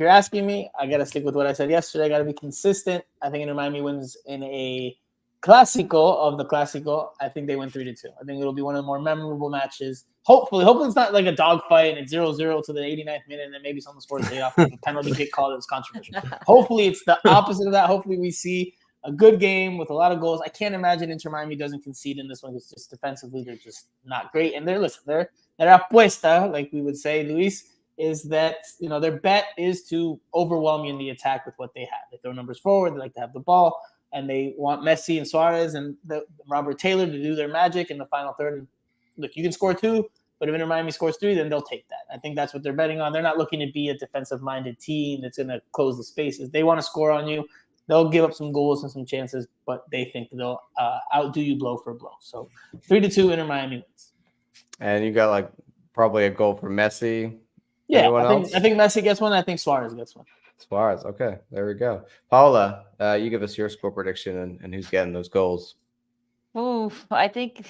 you're asking me, I got to stick with what I said yesterday. I got to be consistent. I think Inter Miami wins in a Clásico of the Clásico. I think they win 3-2. I think it'll be one of the more memorable matches. Hopefully it's not like a dogfight and it's 0-0 to the 89th minute and then maybe someone scores late off like a penalty kick call that's controversial. Hopefully it's the opposite of that. Hopefully we see a good game with a lot of goals. I can't imagine Inter Miami doesn't concede in this one. It's just defensively they're just not great. And their apuesta, like we would say, Luis, is that their bet is to overwhelm you in the attack with what they have. They throw numbers forward. They like to have the ball, and they want Messi and Suarez and Robert Taylor to do their magic in the final third. And look, you can score 2, But if Inter Miami scores 3, then they'll take that. I think that's what they're betting on. They're not looking to be a defensive-minded team that's going to close the spaces. They want to score on you. They'll give up some goals and some chances, but they think they'll outdo you blow for blow. So 3-2, Inter Miami wins. And you got like probably a goal for Messi. Yeah, Anyone I else? think Messi gets one. I think Suarez gets one. Suarez. Okay, there we go. Paula, you give us your score prediction and who's getting those goals. Oof, I think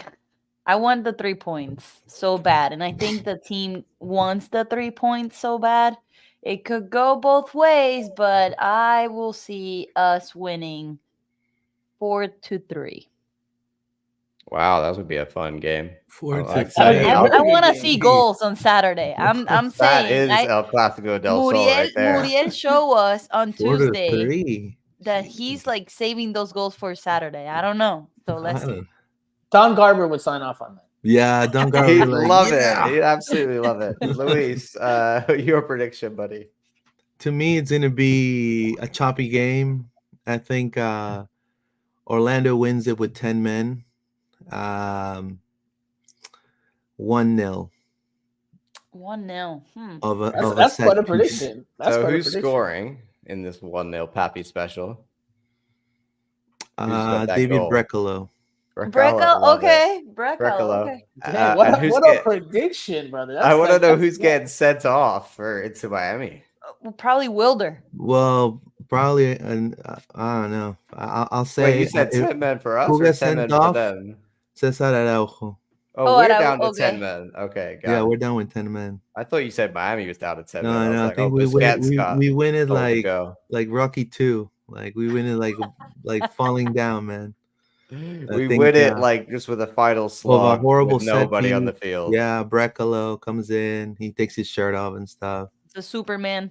I want the 3 points so bad, and I think the team wants the 3 points so bad. It could go both ways, but I will see us winning 4-3. Wow, that would be a fun game. 4-3. I'm excited. I Very want to good see game. goals on Saturday. I'm That saying is El Clásico del Sol right there. Muriel show us on Tuesday 4-3. that he's like saving those goals for Saturday. I don't know. So let's see. Don Garber would sign off on that. Yeah, don't go. He'd Like, love yeah. it. He'd absolutely love it. Luis, your prediction, buddy. To me, it's going to be a choppy game. I think Orlando wins it with 10 men. 1-0 1-0. of a That's set quite a piece. prediction. That's So quite a who's prediction. scoring in this 1-0 Pappy special? Who's got that David goal? Brecalo. Brecalo, okay. Brecalo, Brecalo. okay. Dang, And what a prediction, brother. I want to know that's- who's getting sent off for into Miami. Probably Wilder. Well, probably, and I don't know. I'll say. Wait, you said if- 10 men for us who or gets 10 men sent for off? them? Cesar Araujo. Oh, Oh, we're Araujo, down to okay. 10 men. Okay, got Yeah, it. we're down with 10 men. I thought you said Miami was down to 10 No, men. I was no, I like, think oh, we Busquets win it told to like go. Rocky 2. Like we win it like falling down, man. We think, win it like just with a final Of a slog horrible with nobody set on the piece. field. Yeah, Brecalo comes in. He takes his shirt off and stuff. The Superman.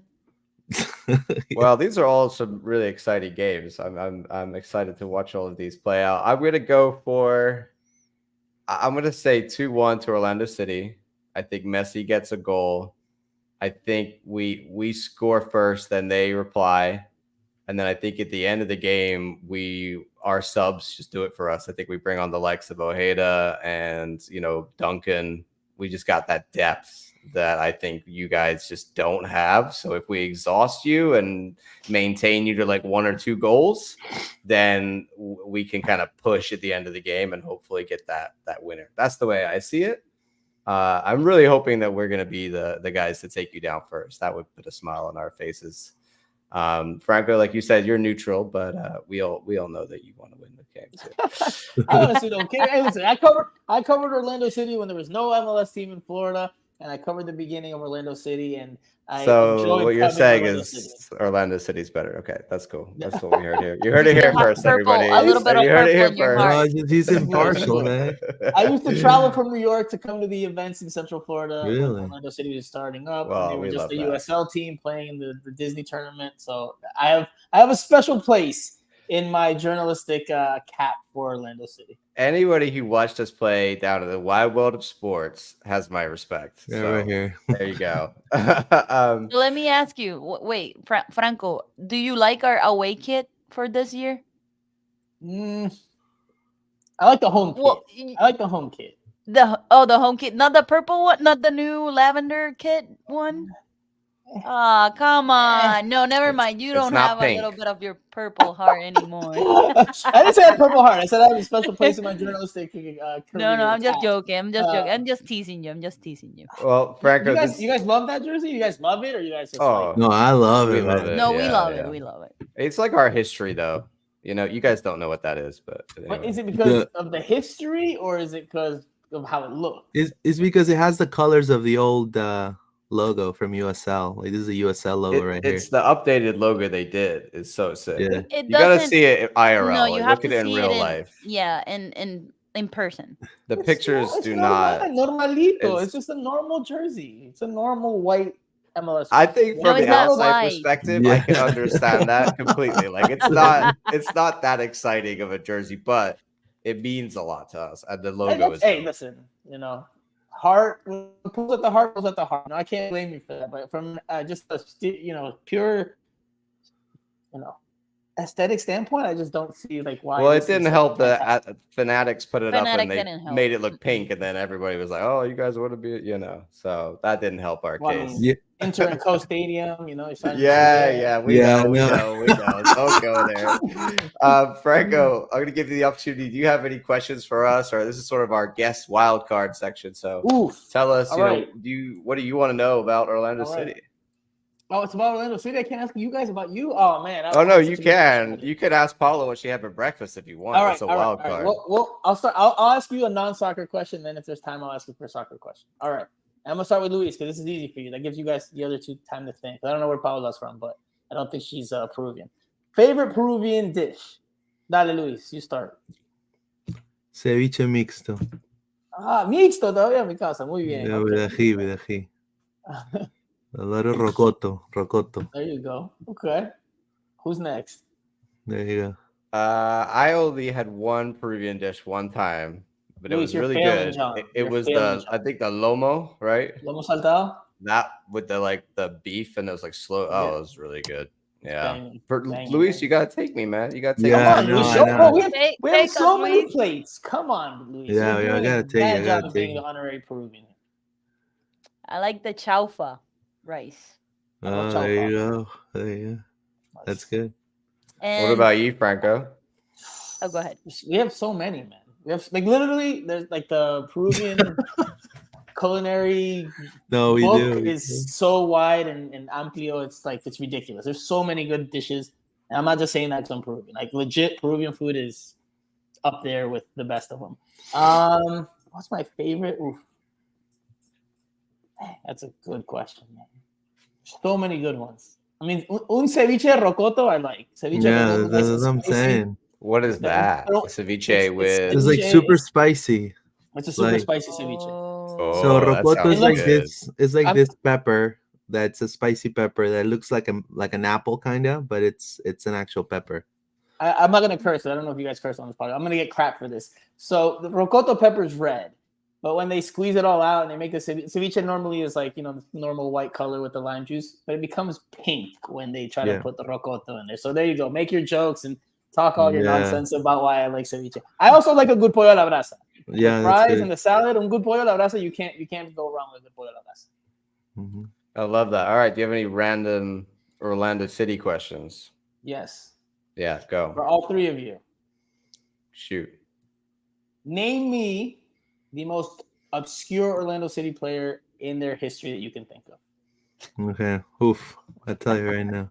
Well, these are all some really exciting games. I'm excited to watch all of these play out. I'm gonna say 2-1 to Orlando City. I think Messi gets a goal. I think we score first, then they reply. And then I think at the end of the game, our subs just do it for us. I think we bring on the likes of Ojeda and Duncan. We just got that depth that I think you guys just don't have. So if we exhaust you and maintain you to like 1 or 2 goals, then we can kind of push at the end of the game and hopefully get that winner. That's the way I see it. I'm really hoping that we're going to be the guys to take you down first. That would put a smile on our faces. Franco, like you said, you're neutral, but we all know that you want to win the game too. I honestly don't care. Hey, listen, I covered Orlando City when there was no MLS team in Florida, and I covered the beginning of Orlando City. And I so enjoyed what you're covering saying Orlando is City. Orlando City's better. Okay, that's cool. That's what we heard here. You heard it You here still have first, purple, everybody. a little bit of You heard it purple here in your first. heart. He's impartial, man. I used to travel from New York to come to the events in Central Florida when Really? Orlando City was starting up. Well, and they we were just love a that. USL team playing in the Disney tournament. So I have a special place in my journalistic cap for Orlando City. Anybody who watched us play down in the wide world of sports has my respect. Yeah, So, right here. there you go. So let me ask you, wait, Franco, do you like our away kit for this year? I like the home kit. Well, I like the home kit. the home kit, not the purple one, not the new lavender kit one. Ah, come on. No, never mind. You it's don't not have pink. a little bit of your purple heart anymore. I didn't say I have Purple Heart. I said I have a special place in my journalistic career. No, I'm just cap. joking. I'm just joking. I'm just teasing you. I'm just teasing you. Well, Franco, You guys love that jersey? You guys love it, or you guys just Oh. like? No, I love We it, love man. it. No, we Yeah, love yeah. it. We love it. it's like our history, though. You guys don't know what that is, but But anyway. is it because of the history, or is it because of how it looks? It's because it has the colors of the old logo from USL. Like this is a USL logo right here. It's the updated logo they did. It's so sick. Yeah. It You gotta doesn't- see it IRL. No, you like, have look to at it in see real it life. Yeah, in person. The It's pictures normal- it's do normal, not. normalito. it's- It's just a normal jersey. It's a normal white MLS. I think No, from it's the not outside white. perspective, I can Yeah. understand that completely. Like it's not that exciting of a jersey, but it means a lot to us. And the logo is. Hey, dope. listen, heart pulls at the heart, pulls at the heart. No, I can't blame you for that. But from just a pure, aesthetic standpoint, I just don't see like why. Well, it this is didn't such a help the fantastic- Fanatics put it up Fanatic and they didn't help. made it look pink, and then everybody was like, "Oh, you guys want to be," So that didn't help our Well, I case. mean, Yeah. Inter and Co Stadium, you're starting to Yeah, we Yeah, know, we no. know, we know. Don't go there. Franco, I'm gonna give you the opportunity. Do you have any questions for us, or this is sort of our guest wild card section? So Oof. tell us, All right. what do you want to know about Orlando All right. City? Oh, it's about Orlando City. I can't ask you guys about you. Oh man. Oh no, that's you such a good can. question. You could ask Paula what she had for breakfast if you want. All right, It's a all right, wild all right. card. Well, I'll start. I'll ask you a non-soccer question. Then, if there's time, I'll ask you for a soccer question. All right. I'm gonna start with Luis because this is easy for you. That gives you guys the other two time to think. I don't know where Paula's from, but I don't think she's Peruvian. Favorite Peruvian dish? Dale, Luis. You start. Ceviche mixto. Mixto todavía en mi casa. Muy bien. Yeah, Okay. with ají. A lot of rocoto. There you go. Okay. Who's next? There you go. I only had one Peruvian dish one time, but Luis, it you're was really failing, good. John. It You're was failing, I think the lomo, right? Lomo saltado. That with the beef and it was like slow. Oh, Yeah. it was really good. Yeah. Banging. Luis, you gotta take me, man. You gotta take Yeah, me. Come on, I know, Luis. I Show, know. bro, we have Take so us, many Luis. plates. Come on, Luis. Yeah, You're I doing gotta a take you, I bad gotta job of take being you. the honorary Peruvian. I like the chaufa rice. Oh, Chao there you Pao. go. There you go. That's good. And What about you, Franco? oh, go ahead. We have so many, man. We have like literally there's like the Peruvian culinary No, we book do. is so wide and amplio. It's like it's ridiculous. There's so many good dishes. And I'm not just saying that because I'm Peruvian. Like legit Peruvian food is up there with the best of them. What's my favorite? Oof. Man, that's a good question, man. So many good ones. I mean, un ceviche rocoto I like. Ceviche Yeah, rocoto, nice that's and what I'm spicy. saying. What is that? Pero Ceviche it's with It's like ceviche super is- spicy. It's a super Like- spicy ceviche. Oh, So that rocoto sounds is like good. this. It's like I'm- this pepper that's a spicy pepper that looks like an apple kind of, but it's an actual pepper. I'm not gonna curse. I don't know if you guys curse on this podcast. I'm gonna get crap for this. So the rocoto pepper is red, but when they squeeze it all out and they make the ceviche normally is like the normal white color with the lime juice, but it becomes pink when they try Yeah. to put the rocoto in there. So there you go. Make your jokes and talk all your Yeah. nonsense about why I like ceviche. I also like a good pollo a la brasa. Yeah, The that's fries good. and the salad, un good pollo a la brasa. You can't go wrong with a good pollo a la brasa. Mhm. I love that. All right. Do you have any random Orlando City questions? Yes, Yeah, for go. all three of you. Shoot. Name me the most obscure Orlando City player in their history that you can think of. Okay. Oof. I tell you right now.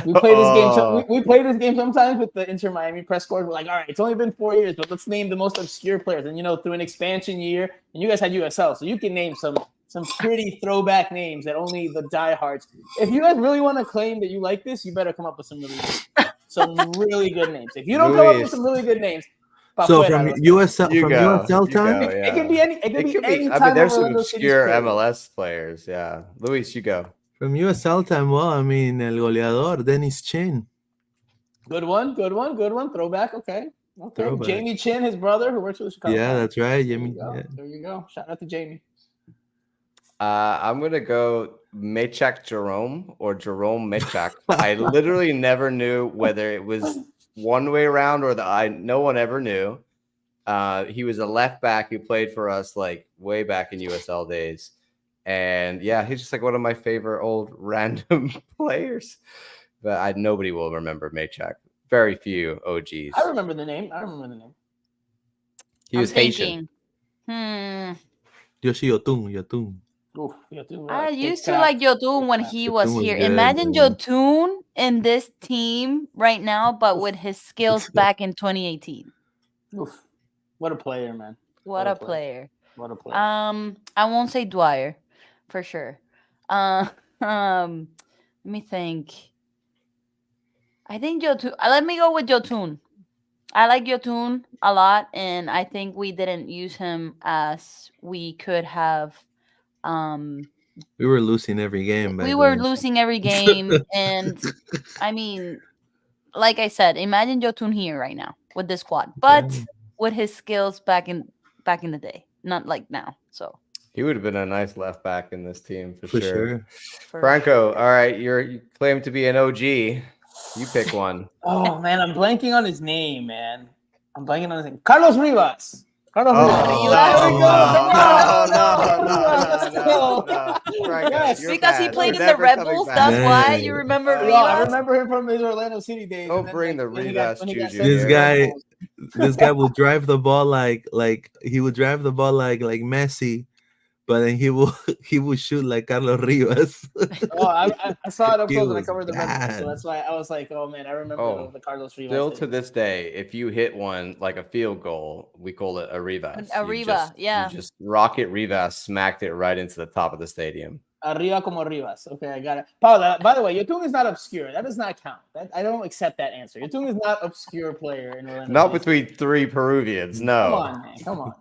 We play this game. Oh. We play this game sometimes with the Inter Miami press squad. We're like, all right, it's only been 4 years, but let's name the most obscure players. And through an expansion year, and you guys had USL, so you can name some pretty throwback names that only the diehards. If you guys really want to claim that you like this, you better come up with some really good names. If you don't come up with some really good names, pa So fuera, from los- USL You from go, USL you time, go. it can be any. It can be any I time mean, there's of some Orlando City's obscure career. MLS players. Yeah. Luis, you go. from USL time. Well, I mean, el goleador Dennis Chin. Good one. Throwback. Okay. Throwback. Jamie Chin, his brother, who works for the Chicago. Yeah, Fire. that's right. There Jimmy. you go. Yeah. There you go. Shout out to Jamie. I'm gonna go Mechak Jerome or Jerome Mechak. I literally never knew whether it was one way around or no one ever knew. He was a left back who played for us like way back in USL days. And yeah, he's just like one of my favorite old random players. But nobody will remember Mechak. Very few OGs. I remember the name. He was Haitian. Yoshi Yotun. Oof, Yotun, I big used to crack. like Yotun when Big he Yotun was was here. good, Imagine man. Yotun in this team right now, but with his skills back in 2018. Oof. What a player, man. What a player. What a player. I won't say Dwyer for sure. Let me think. I think Yotun. Let me go with Yotun. I like Yotun a lot, and I think we didn't use him as we could have. We were losing every game. We back were then. losing every game, and I mean, like I said, imagine Yotun here right now with this squad, but Yeah. with his skills back in the day, not like now. So He would have been a nice left back in this team for For sure. sure. for Franco, all right, you claim to be an OG. You pick one. Oh man, I'm blanking on his name, man. I'm blanking on his name. Carlos Rivas. Carlos Oh, Rivas. Rivas? There we go. Come on. no. Franco, Yes. you're Because he bad. played You're in the never coming Rebels, back. that's why Man. you remember Yo, I Rivas? remember him from his Orlando City days. Don't and then, bring the when he Rivas when he got juju sent to This the here. guy, Rebels. this guy will drive the ball like he would drive the ball like Messi, but then he will shoot like Carlos Rivas. Oh, I saw it up He close when I was covered the Rebels, so bad. that's why I was like, oh man, I remember Oh, the Carlos Rivas. Still to days. this day, if you hit one like a field goal, we call it a Rivas. A You Riva, yeah. You just rocket Rivas, smacked it right into the top of the stadium. Arriba como Rivas. Okay, I got it. Paula, by the way, Yotun is not obscure. That does not count. I don't accept that answer. Yotun is not obscure player in Orlando. Not City. between three Peruvians, no. Come on, man. Come on.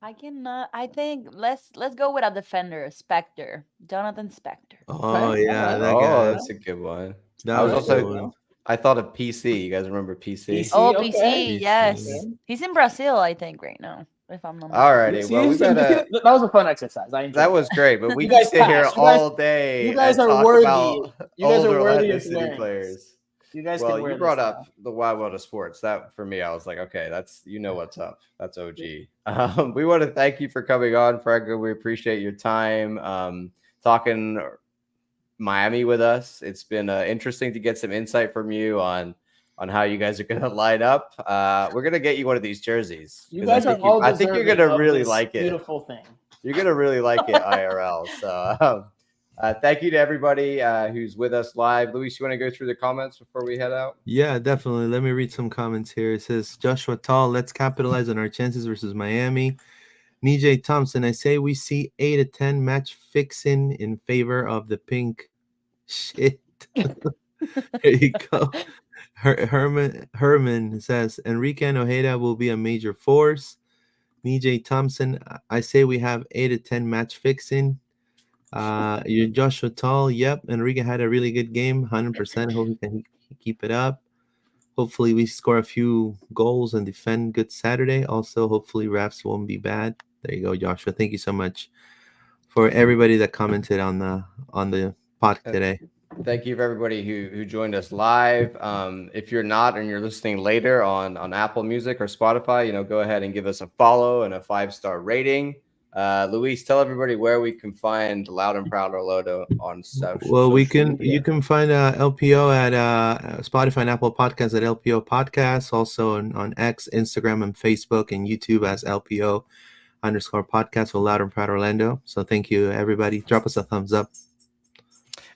I cannot. I think let's go with a defender, Spectre, Jonathan Spectre. Oh Okay, yeah, alright. that Oh, guy. that's a good one. That I was was a also- good one. I thought of PC. You guys remember PC? PC. Oh, okay. PC, yes. Okay. He's in Brazil, I think, right now. If I'm not Alrighty, See, well, we better. that was a fun exercise. I enjoyed That was great, but we You can guys sit here passed. You guys- all day. you guys and are talk worthy. about You guys are older worthy Orlando of City wearing players. this. You guys Well, can wear you brought this up now. the Wild World of Sports. That for me, I was like, okay, that's what's up. That's OG. We want to thank you for coming on, Franco. We appreciate your time talking Miami with us. It's been interesting to get some insight from you on how you guys are going to line up. We're going to get you one of these jerseys. You 'cause guys are all I think you're deserving going to of really this like it. beautiful thing. You're going to really like it IRL. So thank you to everybody who's with us live. Luis, you want to go through the comments before we head out? Yeah, definitely. Let me read some comments here. It says Joshua Tall, let's capitalize on our chances versus Miami. Nijay Thompson, I say we see 8 to 10 match fixing in favor of the pink shit. There you go. Herman says Enrique and Ojeda will be a major force. Nijay Thompson, I say we have 8 to 10 match fixing. You're Joshua Tall. Yep, Enrique had a really good game, 100%. Hope he can keep it up. Hopefully, we score a few goals and defend good Saturday. Also, hopefully, refs won't be bad. There you go, Joshua. Thank you so much for everybody that commented on the pod today. Thank you for everybody who joined us live. If you're not and you're listening later on Apple Music or Spotify, go ahead and give us a follow and a 5-star rating. Luis, tell everybody where we can find Loud and Proud Orlando on social. Well, you media. can find LPO at Spotify and Apple Podcasts at LPO Podcasts. Also on X, Instagram, and Facebook and YouTube as LPO_podcast or Loud and Proud Orlando. So thank you, everybody. Drop us a thumbs up.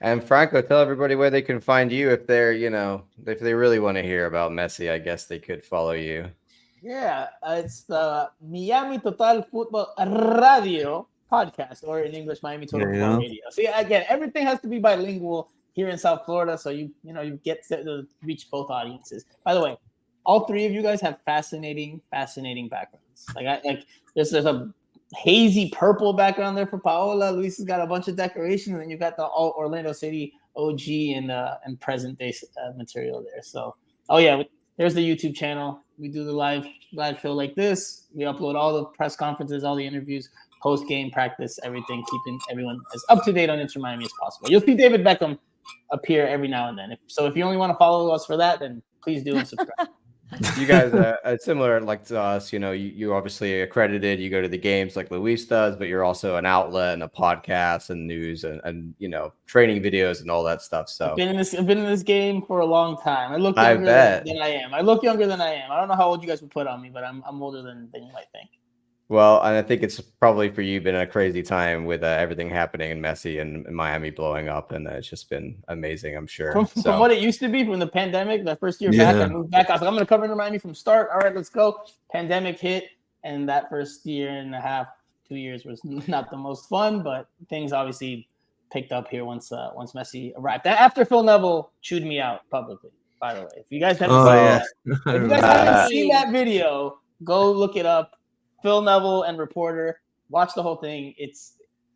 And Franco, tell everybody where they can find you if they're, if they really want to hear about Messi. I guess they could follow you. Yeah, it's the Miami Total Football Radio podcast, or in English, Miami Total Football Radio. See, again, everything has to be bilingual here in South Florida, so you get to reach both audiences. By the way, all three of you guys have fascinating backgrounds. There's a hazy purple background there for Paola. Luis has got a bunch of decorations, and you got the all Orlando City OG and present day material there. So, there's the YouTube channel. We do the live show like this. We upload all the press conferences, all the interviews, post game practice, everything, keeping everyone as up to date on Inter Miami as possible. You'll see David Beckham appear every now and then. If you only want to follow us for that, then please do and subscribe. You guys are similar like to us. You're obviously accredited. You go to the games like Luis does, but you're also an outlet and a podcast and news and training videos and all that stuff. So I've been in this game for a long time. I look I younger bet. than I am. I look younger than I am. I don't know how old you guys would put on me, but I'm older than you might think. Well, and I think it's probably for you been a crazy time with everything happening in Messi and Miami blowing up, and it's just been amazing, I'm sure. From what it used to be from the pandemic, that first year back, I moved back. I was like, I'm going to cover Inter Miami from start. All right, let's go. Pandemic hit, and that first year and a half, 2 years was not the most fun, but things obviously picked up here once Messi arrived. After Phil Neville chewed me out publicly, by the way. If you guys haven't seen that video, go look it up. Phil Neville and reporter, watch the whole thing.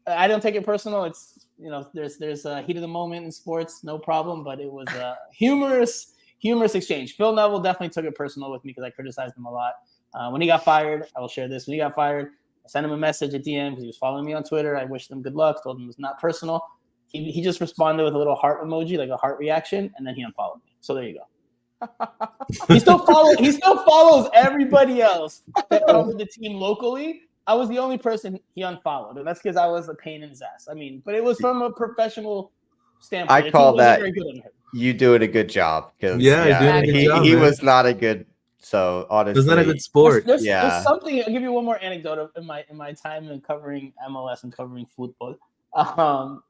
I don't take it personal. It's there's a heat of the moment in sports, no problem. But it was a humorous exchange. Phil Neville definitely took it personal with me because I criticized him a lot. When he got fired, I will share this. When he got fired, I sent him a message at DM because he was following me on Twitter. I wished him good luck. Told him it was not personal. he just responded with a little heart emoji, like a heart reaction, and then he unfollowed me. So there you go. He still follows everybody else that covered the team locally. I was the only person he unfollowed, and that's because I was a pain in his ass. I mean, but it was from a professional standpoint. I call that very good on him. You doing a good job, because Yeah, you're doing a good job, he man. was not a good. So honestly, It's not a good sport. There's Yeah. something. I'll give you one more anecdote in my time in covering MLS and covering football.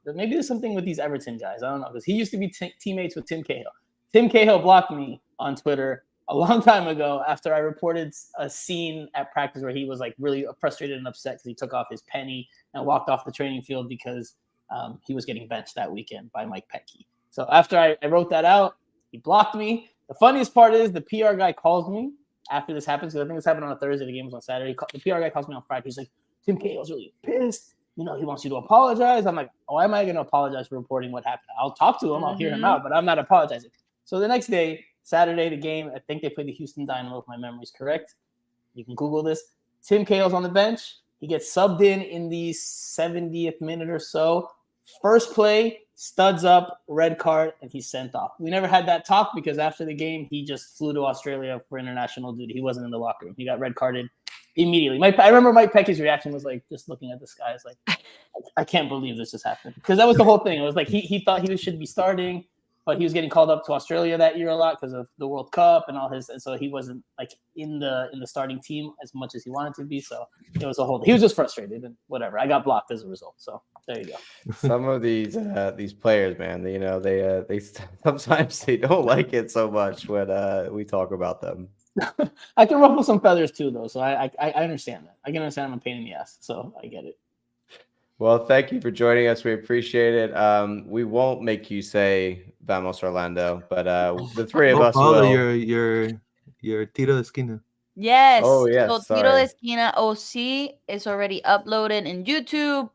Maybe there's something with these Everton guys. I don't know, because he used to be teammates with Tim Cahill. Tim Cahill blocked me on Twitter a long time ago after I reported a scene at practice where he was like really frustrated and upset because he took off his penny and walked off the training field because he was getting benched that weekend by Mike Petke. So after I wrote that out, he blocked me. The funniest part is the PR guy calls me after this happens, because I think this happened on a Thursday. The game was on Saturday. The PR guy calls me on Friday. He's like, Tim Cahill's really pissed. He wants you to apologize. I'm like, why am I going to apologize for reporting what happened? I'll talk to him. I'll hear him out, but I'm not apologizing. So the next day, Saturday, the game, I think they played the Houston Dynamo, if my memory's correct. You can Google this. Tim Cahill's on the bench. He gets subbed in the 70th minute or so. First play, studs up, red card, and he's sent off. We never had that talk because after the game, he just flew to Australia for international duty. He wasn't in the locker room. He got red carded immediately. I remember Mike Petke's reaction was like just looking at this guy. It's like, I can't believe this just happened, because that was the whole thing. It was like he thought he should be starting, but he was getting called up to Australia that year a lot because of the World Cup and all his, and so he wasn't like in the starting team as much as he wanted to be. So it was a whole. He was just frustrated and whatever. I got blocked as a result. So there you go. Some of these players, man, they sometimes they don't like it so much when we talk about them. I can ruffle some feathers too, though. So I understand that. I can understand I'm a pain in the ass. So I get it. Well, thank you for joining us. We appreciate it. We won't make you say Vamos Orlando, but the three of us Follow will. your Tiro de Esquina. Yes. Oh, yes, So Tiro sorry. de Esquina OC is already uploaded in YouTube.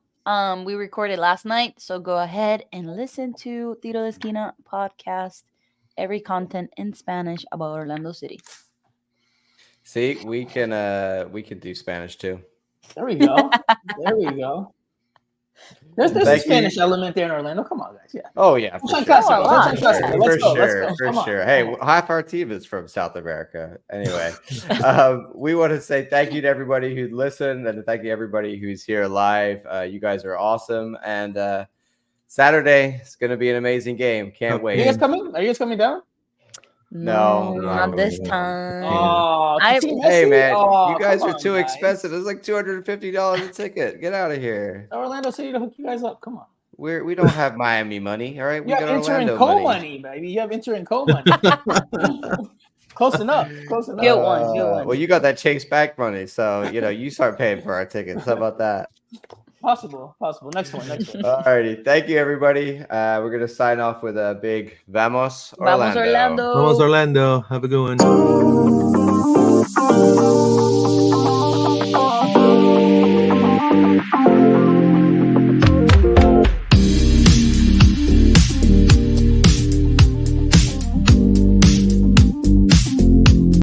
We recorded last night, so go ahead and listen to Tiro de Esquina podcast. Every content in Spanish about Orlando City. See, we can do Spanish too. There we go. There we go. There's a Spanish element there in Orlando. Come on, guys. Yeah. Oh yeah, for sure. For sure. Hey, half our team is from South America. Anyway, we want to say thank you to everybody who listened, and thank you to everybody who's here live. You guys are awesome, and Saturday is going to be an amazing game. Can't wait. Are you guys coming down? No, not this time. Oh, hey man, you guys are too expensive. It's like $250 a ticket. Get out of here. Orlando City to hook you guys up. Come on. We don't have Miami money. All right, we got Orlando money, baby. You have Inter and Co money. Close enough. Get one. Well, you got that Chase Bank money, so you start paying for our tickets. How about that? Possible. Next one. All righty. Thank you, everybody. We're going to sign off with a big Vamos Orlando. Vamos Orlando. Vamos Orlando. Have a good one.